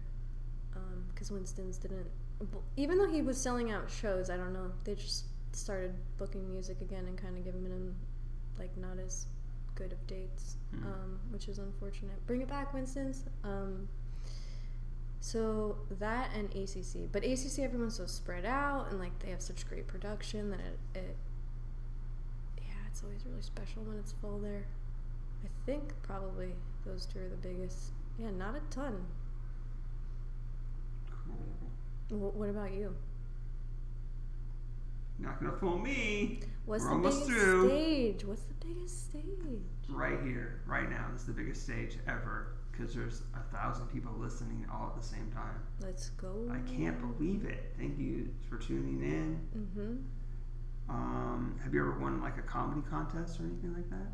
B: Because Winston's didn't, even though he was selling out shows, I don't know, they just started booking music again and kind of giving him like not as good of dates, which is unfortunate. Bring it back, Winston's. So that and ACC, but ACC everyone's so spread out and like they have such great production that it's always really special when it's full there. I think probably those two are the biggest. Yeah, not a ton.
A: Cool.
B: What about you?
A: Not gonna fool me.
B: What's
A: We're
B: the
A: almost
B: biggest
A: through.
B: stage? What's the biggest stage?
A: Right here, right now. This is the biggest stage ever because there's 1,000 people listening all at the same time.
B: Let's go.
A: I can't believe it. Thank you for tuning in.
B: Mm-hmm.
A: Have you ever won like a comedy contest or anything like that?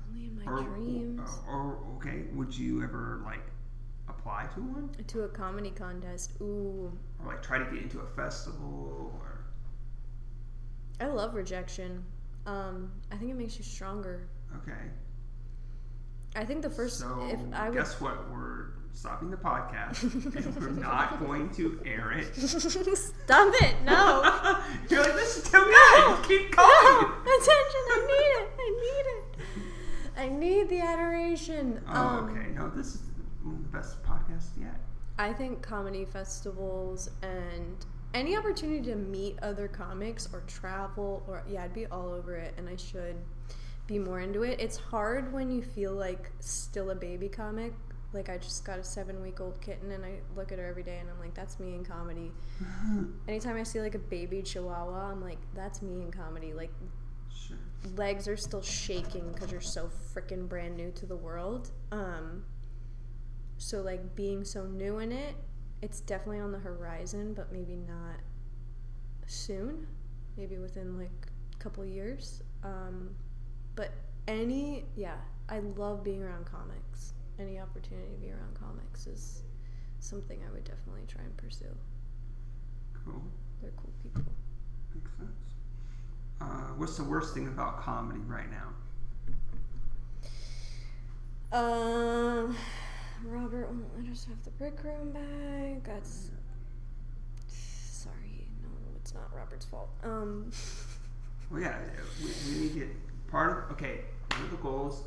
B: Only in my dreams.
A: Or okay, would you ever like apply to one?
B: To a comedy contest? Ooh.
A: Or like try to get into a festival or?
B: I love rejection. I think it makes you stronger.
A: Okay.
B: I think the first.
A: So
B: if I would,
A: guess what? We're stopping the podcast and we're not going to air it.
B: Stop it! No.
A: You're like, this is too good. Keep going.
B: No. Attention! I need it. I need the adoration. information.
A: Okay. No, this is one of the best podcasts yet.
B: I think comedy festivals and any opportunity to meet other comics or travel or I'd be all over it, and I should be more into it. It's hard when you feel like still a baby comic. Like, I just got a 7-week-old kitten, and I look at her every day, and I'm like, that's me in comedy. Anytime I see, like, a baby chihuahua, I'm like, that's me in comedy. Like,
A: sure.
B: Legs are still shaking because you're so freaking brand new to the world. So, like, being so new in it, it's definitely on the horizon, but maybe not soon. Maybe within, like, a couple years. But I love being around comics. Any opportunity to be around comics is something I would definitely try and pursue.
A: Cool.
B: They're cool people.
A: Makes sense. What's the worst thing about comedy right now?
B: Robert won't let us have the brick room back. That's sorry. No, it's not Robert's fault.
A: Well, yeah, we need to get one of the goals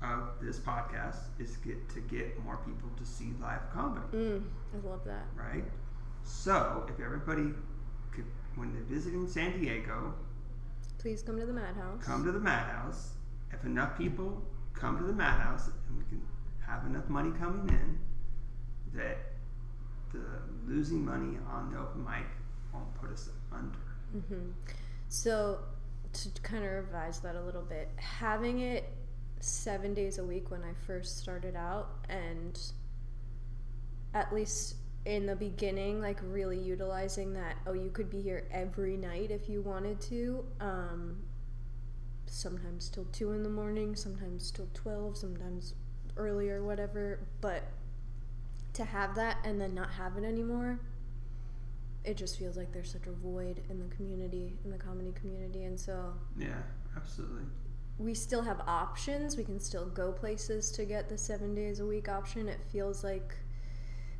A: of this podcast is to get more people to see live comedy.
B: I love that.
A: Right? So, if everybody could, when they're visiting San Diego,
B: please come to the Madhouse.
A: Come to the Madhouse. If enough people come to the Madhouse and we can have enough money coming in, that the losing money on the open mic won't put us under.
B: Mm-hmm. So, to kind of revise that a little bit, having it 7 days a week when I first started out, and at least in the beginning, like really utilizing that, you could be here every night if you wanted to, sometimes till 2 in the morning, sometimes till 12, sometimes earlier, whatever, but to have that and then not have it anymore, it just feels like there's such a void in the community, in the comedy community. And so
A: yeah, absolutely,
B: we still have options. We can still go places to get the 7 days a week option. It feels like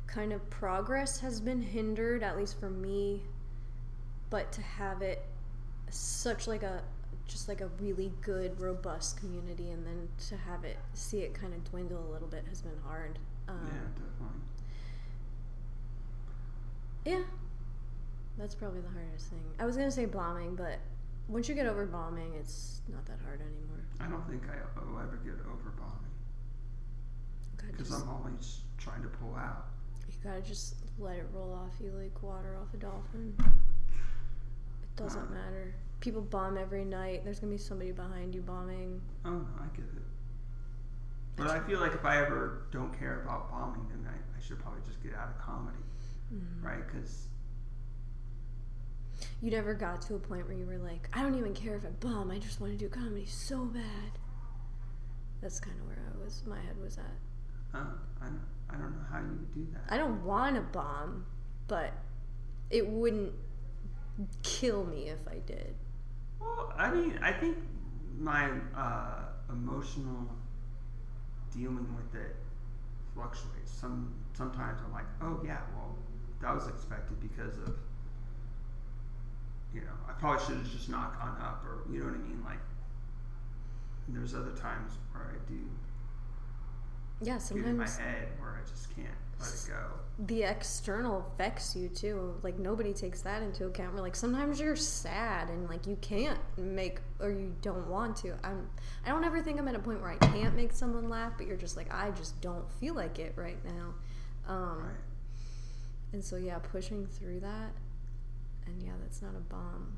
B: kind of progress has been hindered, at least for me, but to have it such like a really good, robust community, and then to have it, see it kind of dwindle a little bit has been hard.
A: Yeah, definitely.
B: Yeah, that's probably the hardest thing. I was going to say bombing, but once you get over bombing, it's not that hard anymore.
A: I don't think I'll ever get over bombing. Because I'm always trying to pull out.
B: You gotta just let it roll off you like water off a dolphin. It doesn't matter. People bomb every night. There's going to be somebody behind you bombing.
A: Oh, no, I get it. But I feel like if I ever don't care about bombing, then I should probably just get out of comedy. Mm-hmm. Right? Because
B: you never got to a point where you were like, I don't even care if I bomb. I just want to do comedy so bad. That's kind of where my head was at.
A: I don't know how you would do that.
B: I don't want to bomb, but it wouldn't kill me if I did.
A: Well, I mean, I think my emotional dealing with it fluctuates. Sometimes I'm like, oh yeah, well, that was expected because of, I probably should have just not gone up, or you know what I mean? Like, there's other times where I do.
B: Yeah, sometimes
A: get in my head where I just can't let it go.
B: The external affects you too. Like, nobody takes that into account. We're like, sometimes you're sad and like you can't make, or you don't want to. I don't ever think I'm at a point where I can't make someone laugh, but you're just like, I just don't feel like it right now.
A: Right.
B: And so yeah, pushing through that, and yeah, that's not a bomb,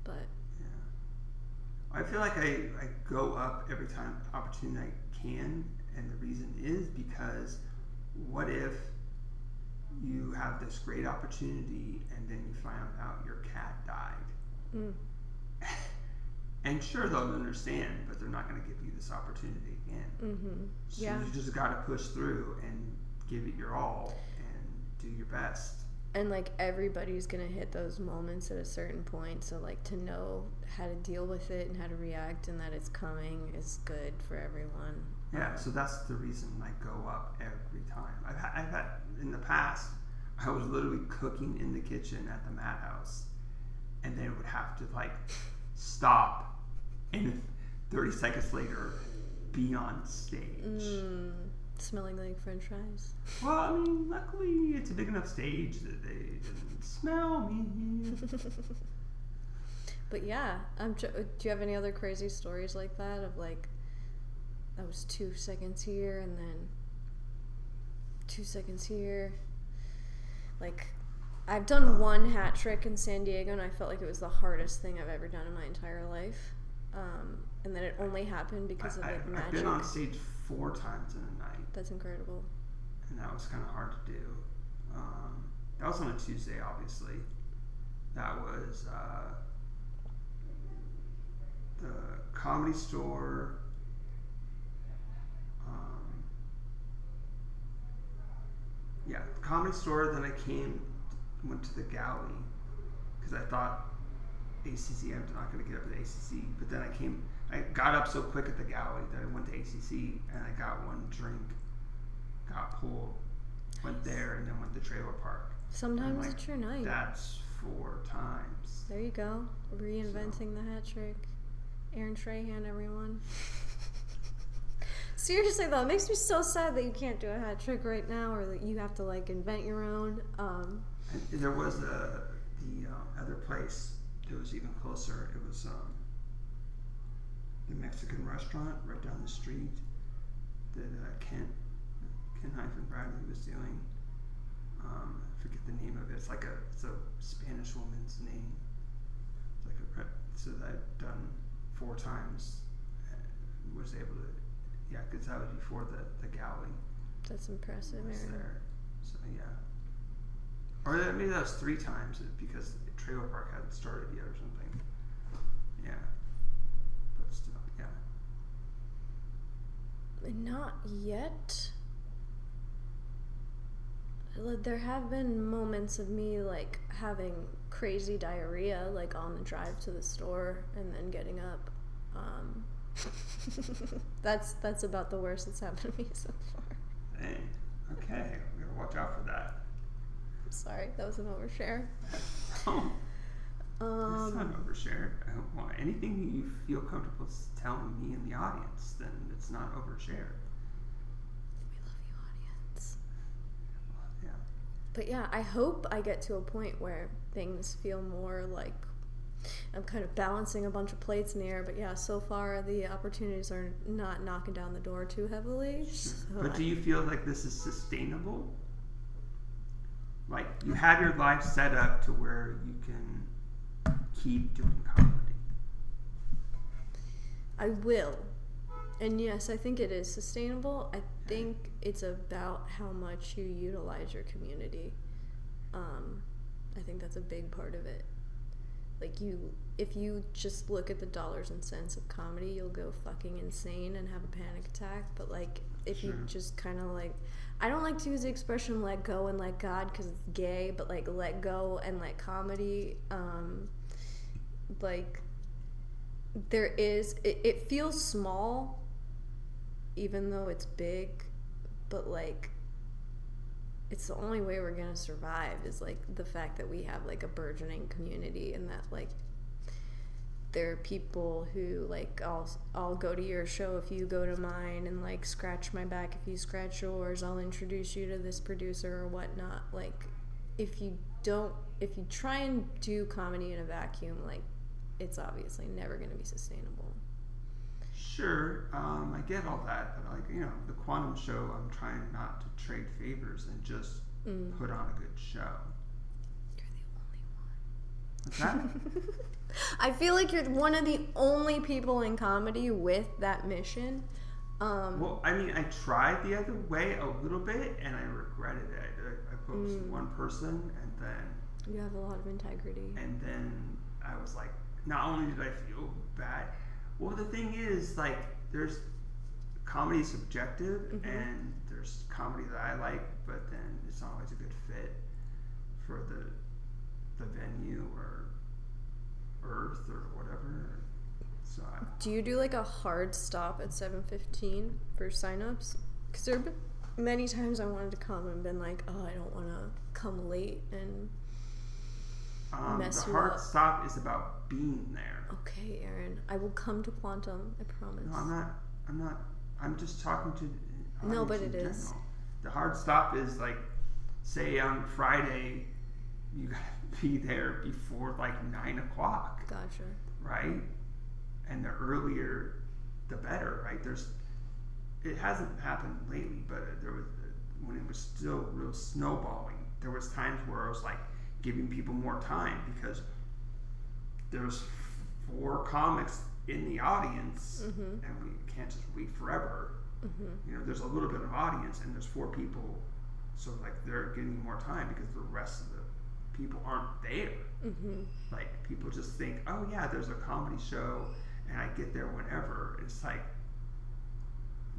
B: but
A: yeah, I feel like I go up every time opportunity I can. And the reason is because what if you have this great opportunity and then you find out your cat died? And sure, they'll understand, but they're not going to give you this opportunity again. Mm-hmm. So you just got to push through and give it your all and do your best.
B: And like, everybody's going to hit those moments at a certain point. So like, to know how to deal with it and how to react and that it's coming is good for everyone.
A: Yeah, so that's the reason I go up every time. I've had in the past, I was literally cooking in the kitchen at the Madhouse, and then would have to like stop, and 30 seconds later, be on stage.
B: Smelling like French fries.
A: Well, I mean, luckily it's a big enough stage that they didn't smell me.
B: But yeah, do you have any other crazy stories like that of like, that was 2 seconds here and then 2 seconds here? Like, I've done one hat trick in San Diego and I felt like it was the hardest thing I've ever done in my entire life. And then it only happened because of like magic.
A: I've been on stage 4 times in a night.
B: That's incredible.
A: And that was kind of hard to do. That was on a Tuesday, obviously. That was the Comedy Store. The Comedy Store. Then I went to the Galley because I thought ACC. I'm not going to get up at ACC, but then I got up so quick at the Galley that I went to ACC and I got one drink, got pulled, went there, and then went to Trailer Park.
B: Sometimes it's your night.
A: That's 4 times.
B: There you go. Reinventing the hat trick. Aaron Trahan, everyone. Seriously though, it makes me so sad that you can't do a hat trick right now, or that you have to like invent your own.
A: And there was the other place that was even closer. It was the Mexican restaurant right down the street that Ken Bradley was doing. I forget the name of it. It's a Spanish woman's name. It's like so that I've done 4 times. Was able to. Yeah, because that was before the Galley.
B: That's impressive, Aaron.
A: There. So, yeah. Or maybe that was 3 times because Trailer Park hadn't started yet or something. Yeah. But still, yeah.
B: Not yet. There have been moments of me, like, having crazy diarrhea, like, on the drive to the store and then getting up. That's about the worst that's happened to me so far.
A: Dang. Okay, we gotta watch out for that.
B: I'm sorry, that was an overshare.
A: Oh, it's not an overshare. I don't want anything you feel comfortable telling me in the audience, then it's not overshare.
B: We love you, audience.
A: Well, yeah.
B: But yeah, I hope I get to a point where things feel more like I'm kind of balancing a bunch of plates in the air, but yeah, so far the opportunities are not knocking down the door too heavily. So
A: but do you feel like this is sustainable? Like, you have your life set up to where you can keep doing comedy?
B: I will. And yes, I think it is sustainable. I think it's about how much you utilize your community. I think that's a big part of it. Like, if you just look at the dollars and cents of comedy, you'll go fucking insane and have a panic attack. But, like, if you just kind of, like, I don't like to use the expression let go and let God because it's gay, but, like, let go and let comedy, like, there is, it feels small, even though it's big, but, like, it's the only way we're gonna survive is like the fact that we have like a burgeoning community, and that like there are people who like I'll go to your show if you go to mine, and like scratch my back if you scratch yours. I'll introduce you to this producer or whatnot. Like if you try and do comedy in a vacuum, like it's obviously never gonna be sustainable.
A: Sure, I get all that, but like, you know, the Quantum show, I'm trying not to trade favors and just put on a good show.
B: You're the only one.
A: What's that?
B: I feel like you're one of the only people in comedy with that mission.
A: Well, I mean, I tried the other way a little bit, and I regretted it. I posted one person, and then...
B: You have a lot of integrity.
A: And then I was like, not only did I feel bad... Well, the thing is, like, there's comedy subjective, and there's comedy that I like, but then it's not always a good fit for the venue or earth or whatever. So
B: do you do like a hard stop at 7:15 for signups? Because there have been many times I wanted to come and been like, oh, I don't want to come late and mess you up.
A: The hard stop is about being there.
B: Okay, Aaron. I will come to Quantum. I promise.
A: No, I'm not I'm just talking to the
B: No,
A: audience
B: but
A: in
B: it
A: general.
B: is.
A: The hard stop is like, say on Friday, you gotta be there before like 9 o'clock.
B: Gotcha.
A: Right? And the earlier, the better, right? It hasn't happened lately, but there was, when it was still real snowballing, there was times where I was like giving people more time because there's 4 comics in the audience, and we can't just wait forever. You know, there's a little bit of audience, and there's 4 people, so like they're getting more time because the rest of the people aren't there. Like people just think, oh yeah, there's a comedy show, and I get there whenever. It's like,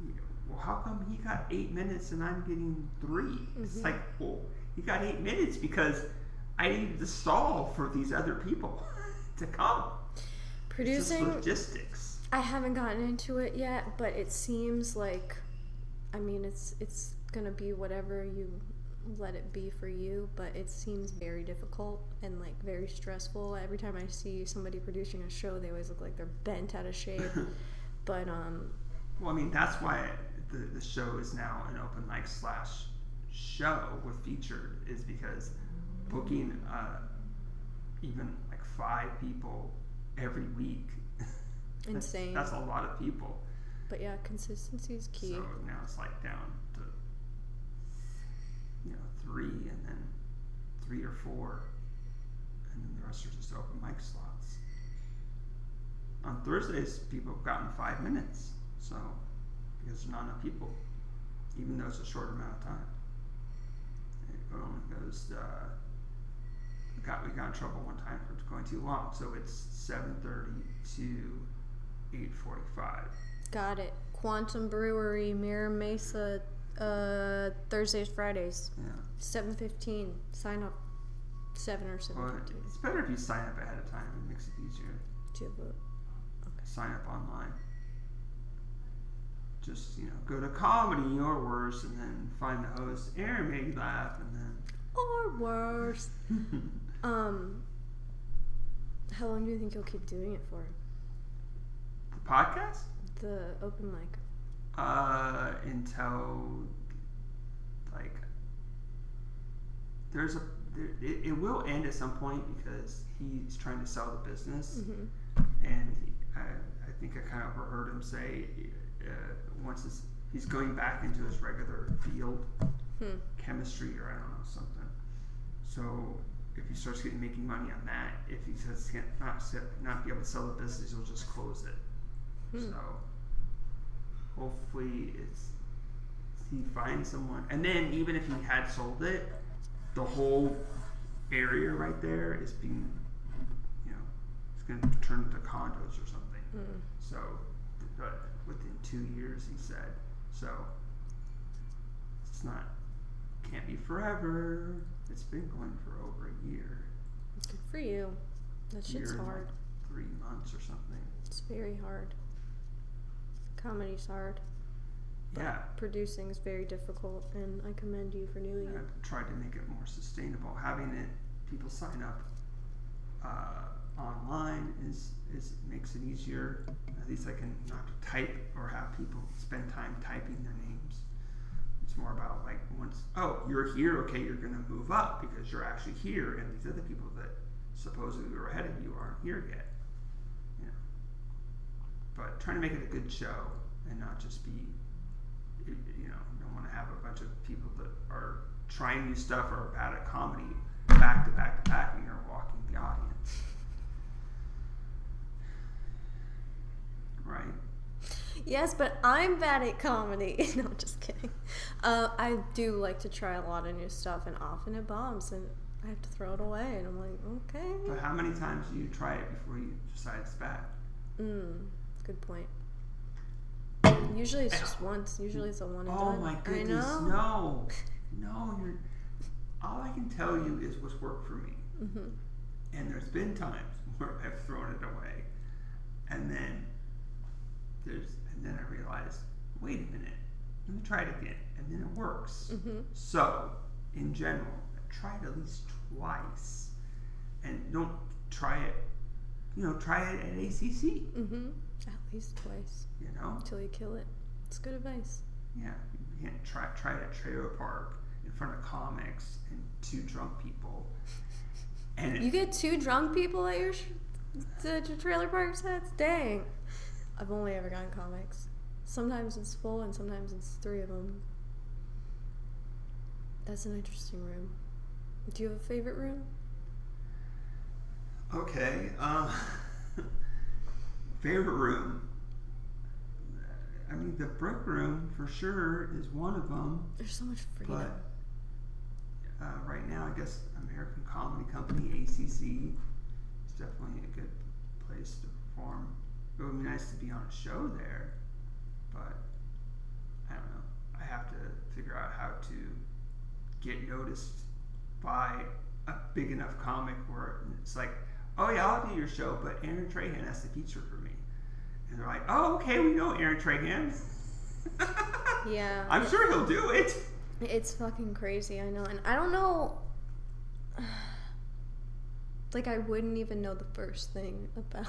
A: you know, well, how come he got 8 minutes and I'm getting 3? It's like, well, he got 8 minutes because I needed to stall for these other people to come.
B: Producing,
A: it's just logistics.
B: I haven't gotten into it yet, but it seems like, I mean, it's gonna be whatever you let it be for you, but it seems very difficult and like very stressful. Every time I see somebody producing a show, they always look like they're bent out of shape. But
A: well, I mean, that's why the show is now an open mic / show with featured, is because booking even like 5 people every week,
B: insane.
A: That's a lot of people.
B: But yeah, consistency is key.
A: So now it's like down to, you know, 3, and then 3 or 4, and then the rest are just open mic slots. On Thursdays, people have gotten 5 minutes, so because there's not enough people, even though it's a short amount of time. It only goes. We got in trouble one time for going too long, so it's 7:30 to 8:45.
B: Got it. Quantum Brewery, Mira Mesa, Thursdays, Fridays.
A: Yeah.
B: 7:15. Sign up. 7 or 7:15.
A: Well, it's better if you sign up ahead of time. It makes it easier.
B: Do you have a
A: Sign up online. Just, you know, go to Comedy or Worse, and then find the host. Aaron made you laugh, and then.
B: Or worse. How long do you think you'll keep doing it for?
A: The podcast?
B: The open mic.
A: Until like it will end at some point because he's trying to sell the business, and I think I kind of overheard him say once he's going back into his regular field, chemistry or I don't know, something. So if he starts making money on that, if he says he can't not be able to sell the business, he'll just close it. So hopefully he finds someone, and then even if he had sold it, the whole area right there is being, you know, it's going to turn into condos or something. So within 2 years, he said. So it's can't be forever. It's been going for over a year.
B: Good for you. That shit's hard.
A: Like 3 months or something.
B: It's very hard. Comedy's hard.
A: Yeah.
B: Producing is very difficult, and I commend you for doing it.
A: I've tried to make it more sustainable. Having people sign up online makes it easier. At least I can not type or have people spend time typing their names. It's more about like once, you're here, okay, you're going to move up because you're actually here, and these other people that supposedly were ahead of you aren't here yet. You know. But trying to make it a good show and not just be, you know, you don't want to have a bunch of people that are trying new stuff or are bad at comedy back to back to back, and you're walking the audience. Right?
B: Yes, but I'm bad at comedy. No, just kidding. I do like to try a lot of new stuff, and often it bombs, and I have to throw it away, and I'm like, okay.
A: But how many times do you try it before you decide it's bad?
B: Good point. Usually it's just once. Usually it's a one and done.
A: Oh my goodness,
B: I know.
A: No, all I can tell you is what's worked for me. And there's been times where I've thrown it away, and then I realized, wait a minute, let me try it again, and then it works. So, in general, try it at least twice, and don't try it. You know, try it at ACC.
B: At least twice.
A: You know,
B: until you kill it. It's good advice.
A: Yeah, you can't try it at trailer park in front of comics and 2 drunk people. And
B: you get 2 drunk people at your trailer park sets? Dang. I've only ever gotten comics. Sometimes it's full and sometimes it's 3 of them. That's an interesting room. Do you have a favorite room?
A: Okay. Favorite room. I mean, the Brick Room for sure is one of them.
B: There's so much freedom.
A: But right now, I guess American Comedy Company, ACC, is definitely a good place to perform. It would be nice to be on a show there, but I don't know. I have to figure out how to get noticed by a big enough comic where it's like, oh yeah, I'll do your show, but Aaron Trahan has to feature for me. And they're like, oh, okay, we know Aaron Trahan.
B: Yeah.
A: I'm sure he'll do it.
B: It's fucking crazy, I know. And I don't know, like, I wouldn't even know the first thing about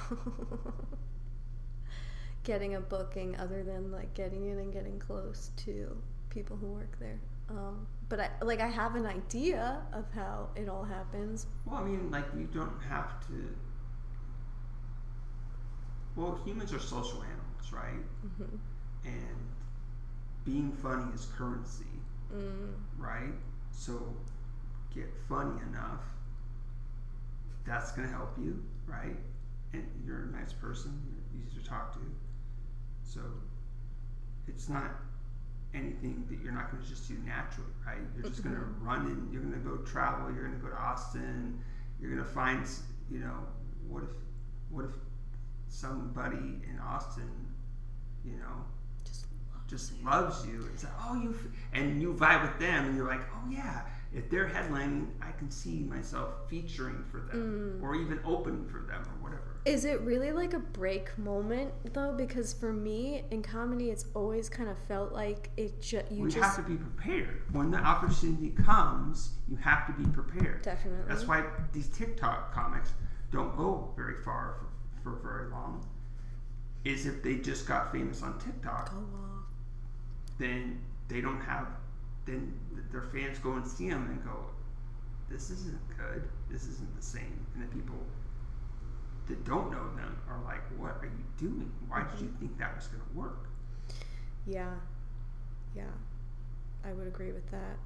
B: getting a booking other than, like, getting in and getting close to people who work there. But I have an idea of how it all happens.
A: Well, I mean, like, you don't have to. Well, humans are social animals, right? Mm-hmm. And being funny is currency, right? So get funny enough. That's going to help you, right? And you're a nice person. You're easy to talk to. So it's not anything that you're not going to just do naturally, right? You're just going to run in, you're going to go travel, you're going to go to Austin, you're going to find, you know, what if somebody in Austin, you know, just loves you. It's like, oh, and you vibe with them, and you're like, oh yeah, if they're headlining, I can see myself featuring for them, or even opening for them, or whatever.
B: Is it really like a break moment though? Because for me in comedy, it's always kind of felt like you
A: have to be prepared. When the opportunity comes, you have to be prepared.
B: Definitely.
A: That's why these TikTok comics don't go very far for very long. Is if they just got famous on TikTok, then they don't have. Then their fans go and see them and go, "This isn't good. This isn't the same." And the people that don't know them are like, what are you doing? Why did you think that was going to work?
B: Yeah, I would agree with that.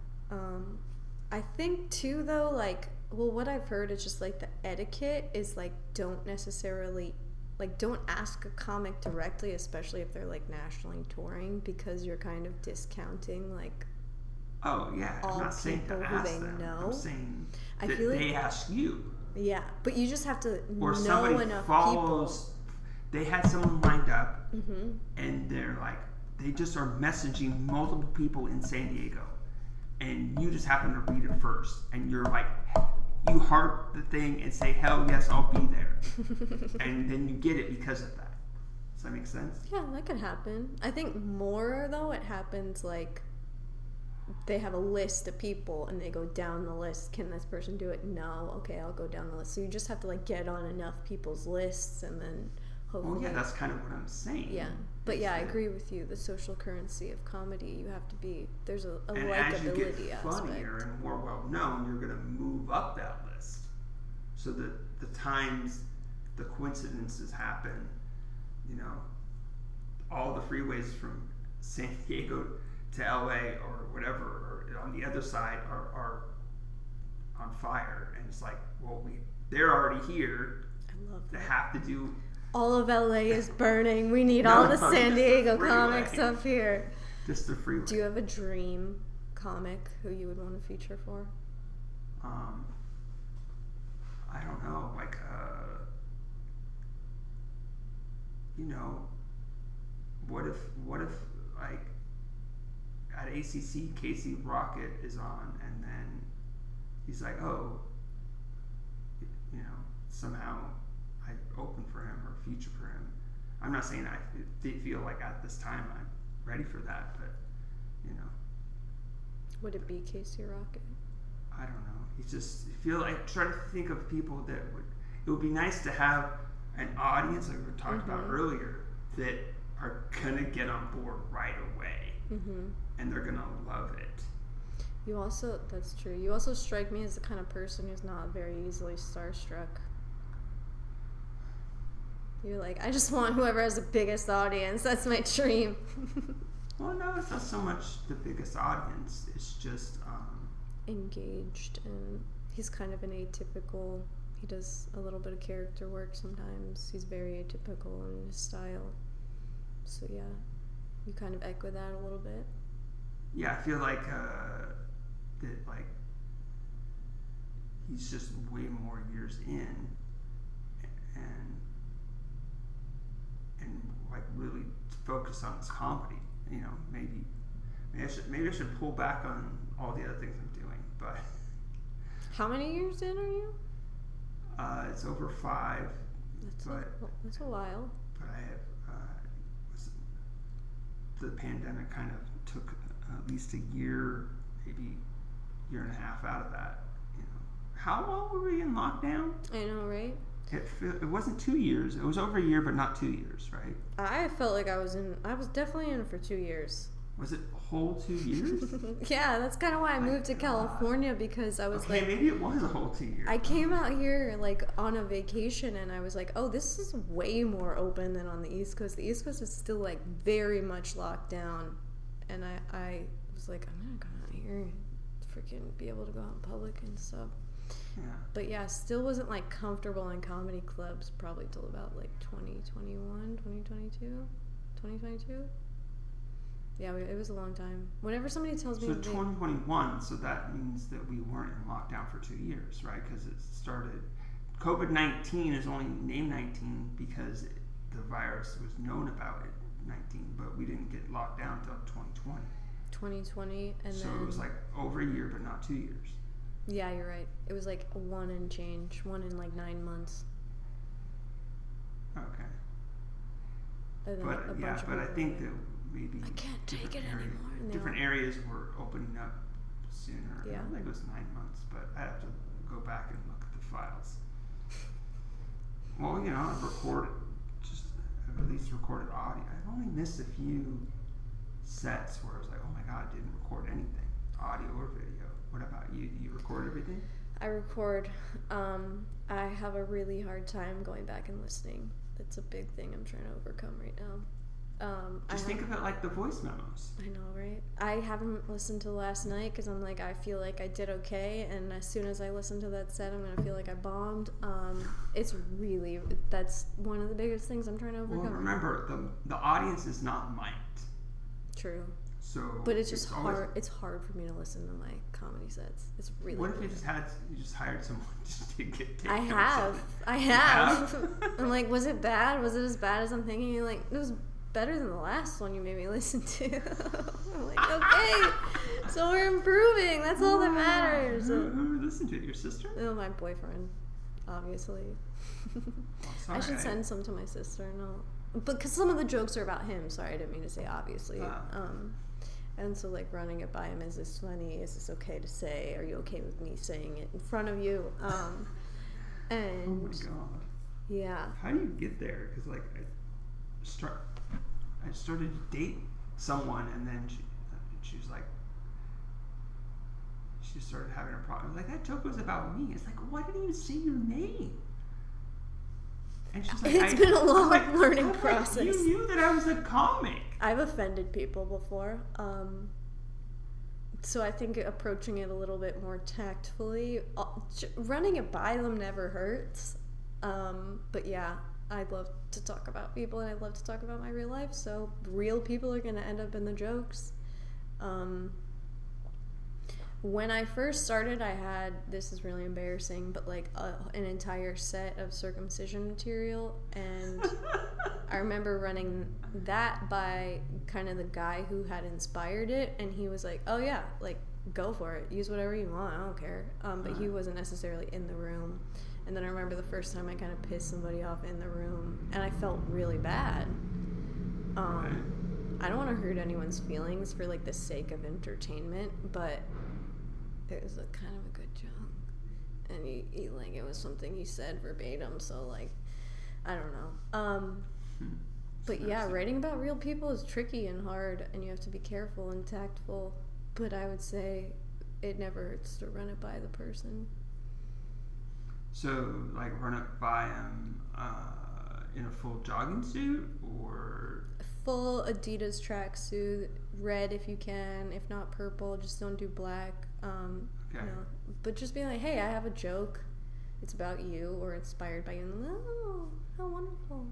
B: I think too though, like, well, what I've heard is just like the etiquette is like, don't ask a comic directly, especially if they're like nationally touring, because you're kind of discounting like
A: all
B: I'm not saying to ask them. Know.
A: I'm saying
B: I
A: that
B: feel like
A: they ask you.
B: Yeah, but you just have to
A: or
B: know enough
A: follows, people. They had someone lined up, and they're like, they just are messaging multiple people in San Diego, and you just happen to read it first, and you're like, you heart the thing and say, hell yes, I'll be there. And then you get it because of that. Does that make sense?
B: Yeah, that could happen. I think more, though, it happens like they have a list of people and they go down the list. Can this person do it? No. Okay, I'll go down the list. So you just have to like get on enough people's lists and then hopefully...
A: Well, yeah, that's kind of what I'm saying.
B: Yeah. But yeah, I agree with you. The social currency of comedy, you have to be... There's a
A: and
B: likability
A: as you get
B: aspect.
A: Funnier and more well-known, you're going to move up that list. So that the times the coincidences happen, you know, all the freeways from San Diego to LA or whatever, or on the other side are on fire. And it's like, well, they're already here.
B: I love that.
A: They have to do...
B: All of LA is burning. We need all the San Diego comics up here.
A: Just the freeway.
B: Do you have a dream comic who you would want to feature for?
A: I don't know. Like, you know, what if like at ACC, Casey Rocket is on, and then he's like, oh, you know, somehow I open for him or feature for him. I'm not saying I feel like at this time I'm ready for that, but, you know.
B: Would it be Casey Rocket?
A: I don't know. Try to think of people that it would be nice to have an audience, like we were talking about earlier, that are gonna get on board right away, and they're gonna love it.
B: That's true. You also strike me as the kind of person who's not very easily starstruck. You're like, I just want whoever has the biggest audience. That's my dream.
A: Well, no, it's not so much the biggest audience. It's just
B: engaged, and he's kind of an atypical. He does a little bit of character work sometimes. He's very atypical in his style. So yeah, you kind of echo that a little bit.
A: Yeah, I feel like that like he's just way more years in, and like really focus on his comedy. You know, maybe I should pull back on all the other things I'm doing. But
B: how many years in are you?
A: It's over 5.
B: That's a while.
A: But I have the pandemic kind of took at least a year, maybe year and a half out of that. You know, how long were we in lockdown?
B: I know, right?
A: It wasn't 2 years. It was over a year, but not 2 years, right?
B: I felt like I was definitely in for 2 years.
A: Was it a whole 2 years?
B: Yeah, that's kind of why I moved to California, because I was like...
A: Okay, maybe it was a whole 2 years.
B: I came out here, like, on a vacation, and I was like, oh, this is way more open than on the East Coast. The East Coast is still, like, very much locked down. And I was like, I'm going to come out here and freaking be able to go out in public and stuff.
A: Yeah.
B: But yeah, still wasn't, like, comfortable in comedy clubs probably till about, like, 2021, 2022? 2022? Yeah, it was a long time. Whenever somebody tells me...
A: So 2021, so that means that we weren't in lockdown for 2 years, right? Because it started... COVID-19 is only named 19 because the virus was known about it, 19, but we didn't get locked down until 2020.
B: 2020, and
A: so
B: then...
A: So it was like over a year, but not 2 years.
B: Yeah, you're right. It was like 1 and change. 1 in like 9 months.
A: Okay.
B: But
A: I think that maybe
B: I can't take it anymore.
A: Different areas were opening up sooner.
B: Yeah.
A: I think it was 9 months, but I have to go back and look at the files. Well, you know, I've at least recorded audio. I've only missed a few sets where I was like, oh my god, I didn't record anything, audio or video. What about you? Do you record everything?
B: I record. I have a really hard time going back and listening. That's a big thing I'm trying to overcome right now.
A: Just think of it like the voice memos.
B: I know, right? I haven't listened to last night because I'm like, I feel like I did okay, and as soon as I listen to that set, I'm gonna feel like I bombed. That's one of the biggest things I'm trying to overcome.
A: Well, remember, the audience is not mic'd.
B: True.
A: So,
B: but it's just hard. It's hard for me to listen to my comedy sets. It's really.
A: What if you just hired someone just to get?
B: I have. I'm like, was it bad? Was it as bad as I'm thinking? You're like, it was better than the last one you made me listen to. I'm like, okay, so we're improving. That's all that matters.
A: Who listened to it? Your sister?
B: Oh, my boyfriend, obviously. I should send some to my sister. No, because some of the jokes are about him. Sorry, I didn't mean to say obviously. And so, like, running it by him, is this funny? Is this okay to say? Are you okay with me saying it in front of you? And
A: oh my god.
B: Yeah.
A: How do you get there? Because, like, I started to date someone, and then she was like, she started having a problem. Like, that joke was about me. It's like, why didn't you say your name? And she's like,
B: it's been a long learning process.
A: You knew that I was a comic.
B: I've offended people before. So I think approaching it a little bit more tactfully, running it by them never hurts. But yeah, I love to talk about people, and I love to talk about my real life, so real people are going to end up in the jokes. When I first started, I had, this is really embarrassing, but like an entire set of circumcision material, and I remember running that by kind of the guy who had inspired it, and he was like, oh yeah, like, go for it, use whatever you want, I don't care. But he wasn't necessarily in the room. And then I remember the first time I kind of pissed somebody off in the room, and I felt really bad. I don't want to hurt anyone's feelings for like the sake of entertainment, but it was a kind of a good joke, and he like, it was something he said verbatim, so like, I don't know. But yeah, writing about real people is tricky and hard, and you have to be careful and tactful. But I would say it never hurts to run it by the person.
A: So, like, run it by him in a full jogging suit, or
B: full Adidas tracksuit, red if you can, if not purple. Just don't do black. Okay. You know, but just be like, hey, I have a joke. It's about you or inspired by you. And oh, how wonderful.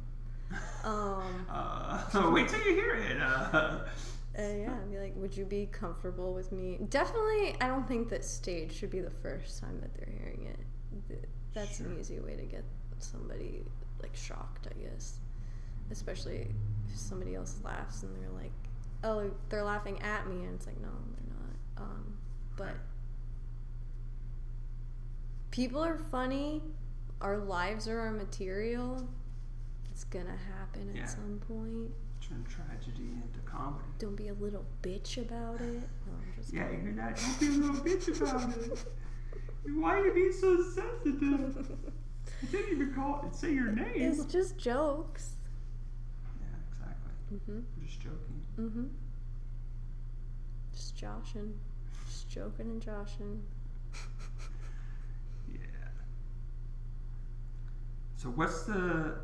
A: Wait till you hear it.
B: Yeah, be like, would you be comfortable with me? Definitely, I don't think that stage should be the first time that they're hearing it. That's an easy way to get somebody, like, shocked, I guess. Especially if somebody else laughs and they're like, oh, they're laughing at me, and it's like, no, they're not. But people are funny. Our lives are our material. It's gonna happen at some point.
A: Turn tragedy into comedy.
B: Don't be a little bitch about it. No, I'm just kidding.
A: You're not. Don't be a little bitch about it. Why are you being so sensitive? I didn't even say your name.
B: It's just jokes.
A: Yeah, exactly. We're just joking.
B: Just joshing. Just joking and joshing.
A: Yeah. So what's the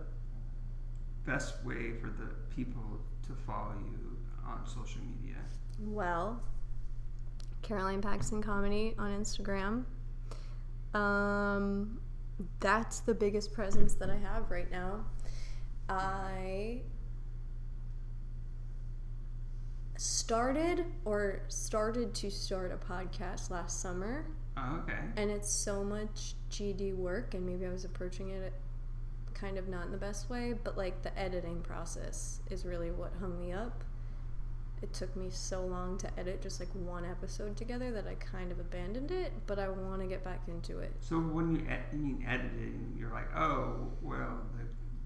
A: best way for the people to follow you on social media?
B: Well, Caroline Paxton Comedy on Instagram. That's the biggest presence that I have right now. I started to start a podcast last summer.
A: Oh, okay.
B: And it's so much GD work, and maybe I was approaching it kind of not in the best way, but like the editing process is really what hung me up. It took me so long to edit just like one episode together that I kind of abandoned it, but I want to get back into it.
A: So when you mean editing, you're like, oh, well,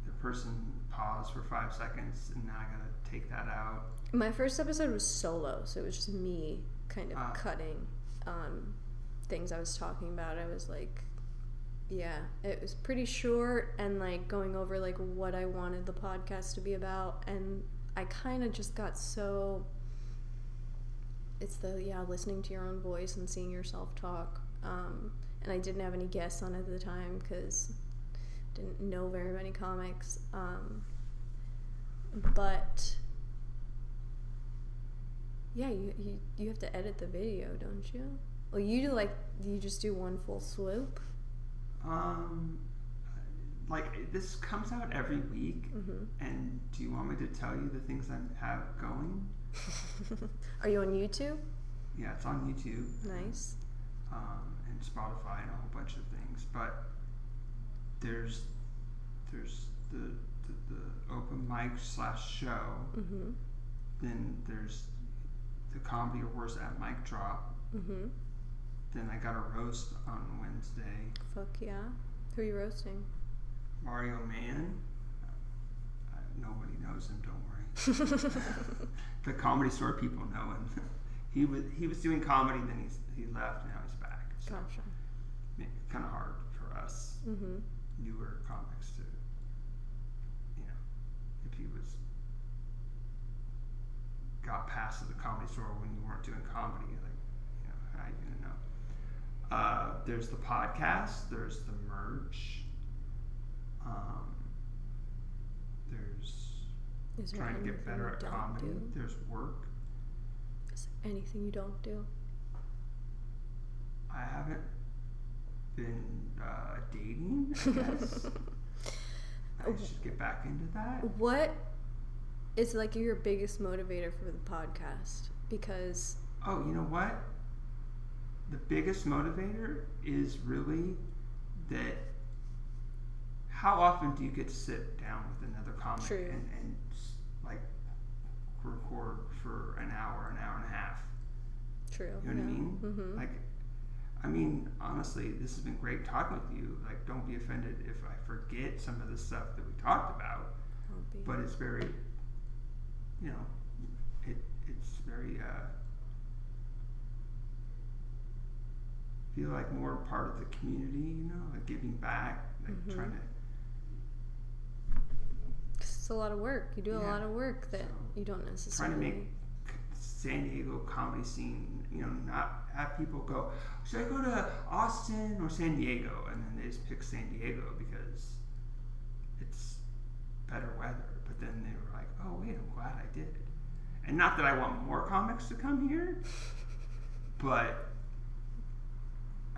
A: the person paused for 5 seconds and now I gotta take that out.
B: My first episode was solo, so it was just me kind of cutting things I was talking about. I was like, yeah, it was pretty short and like going over like what I wanted the podcast to be about, and I kind of just got so, it's listening to your own voice and seeing yourself talk, and I didn't have any guests on at the time because I didn't know very many comics, but yeah, you have to edit the video, don't you? Well, you just do one full swoop?
A: Like, this comes out every week, and do you want me to tell you the things I have going?
B: Are you on YouTube?
A: Yeah, it's on YouTube.
B: Nice.
A: And Spotify and a whole bunch of things. But there's the open mic /show. Then there's the Comedy Awards at Mic Drop. Then I got a roast on Wednesday.
B: Fuck yeah. Who are you roasting?
A: Mario Mann. Nobody knows him, don't worry. The Comedy Store people know him. He was doing comedy, then he left, now he's back. So
B: gotcha.
A: Kind of hard for us newer comics to, if he got past at the Comedy Store when you weren't doing comedy, how are you gonna know? There's the podcast, there's the merch, there's trying to get better at comedy, there's work.
B: Is there anything you don't do?
A: I haven't been dating, I guess. I should get back into that.
B: What is like your biggest motivator for the podcast? Because
A: oh, you know what? The biggest motivator is really that how often do you get to sit down with another comic and like record for an hour and a half?
B: True.
A: You know what I mean? Like, I mean, honestly, this has been great talking with you. Like, don't be offended if I forget some of the stuff that we talked about. But it's very, it's very, feel like more part of the community, like giving back, like trying to.
B: It's It's a lot of work. You do a lot of work that you don't necessarily...
A: Trying to make San Diego comedy scene, not have people go, should I go to Austin or San Diego? And then they just pick San Diego because it's better weather. But then they were like, oh wait, I'm glad I did. And not that I want more comics to come here, but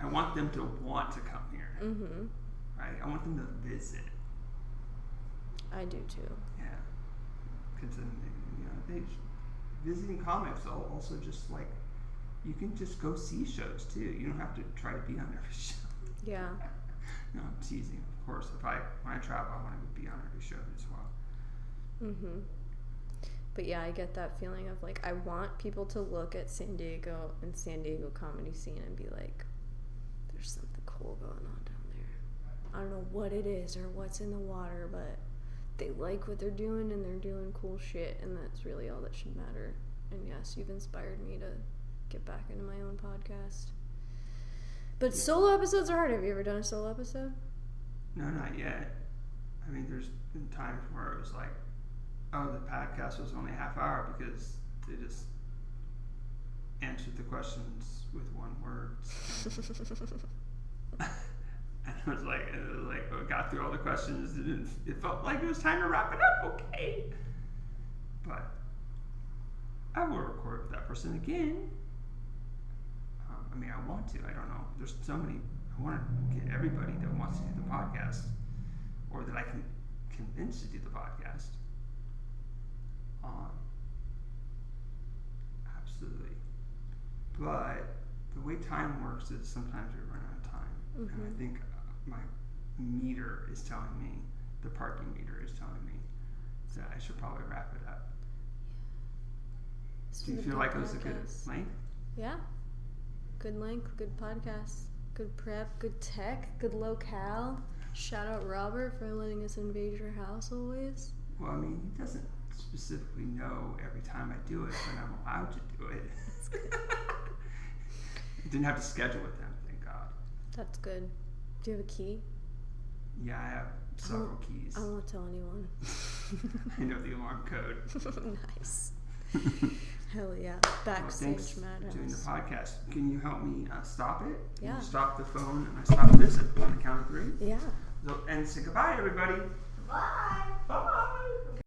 A: I want them to want to come here. Mm-hmm. Right? I want them to visit.
B: I do too.
A: Yeah. Because visiting comics also just like, you can just go see shows too. You don't have to try to be on every show.
B: Yeah.
A: No, I'm teasing, of course. When I travel, I want to be on every show as well.
B: Mm-hmm. But yeah, I get that feeling of like, I want people to look at San Diego and San Diego comedy scene and be like, there's something cool going on down there. I don't know what it is or what's in the water, but they like what they're doing and they're doing cool shit, and that's really all that should matter. And yes, you've inspired me to get back into my own podcast. But solo episodes are hard. Have you ever done a solo episode?
A: No, not yet. I mean, there's been times where it was like, oh, the podcast was only a half hour because they just answered the questions with one word. And it was like, we got through all the questions, and it felt like it was time to wrap it up. Okay, but I will record with that person again. I mean, I want to. I don't know. There's so many. I want to get everybody that wants to do the podcast, or that I can convince to do the podcast. Absolutely. But the way time works is sometimes we run out of time, mm-hmm. And I think my meter is telling me, the parking meter is telling me that I should probably wrap it up. Do you feel like it was a good length?
B: Yeah. Good length, good podcast, good prep, good tech, good locale. Shout out Robert for letting us invade your house always.
A: Well, I mean, he doesn't specifically know every time I do it, but I'm allowed to do it.
B: That's good.
A: Didn't have to schedule with him, thank God.
B: That's good. Do you have a key?
A: Yeah, I have several keys.
B: I won't tell anyone.
A: I know the alarm code.
B: Nice. Hell yeah. Backstage
A: Madhouse.
B: Madhouse.
A: Doing the podcast. Can you help me stop it?
B: Yeah.
A: You stop the phone and I stop this on the count of 3?
B: Yeah.
A: So, and say goodbye, everybody.
C: Bye.
A: Bye.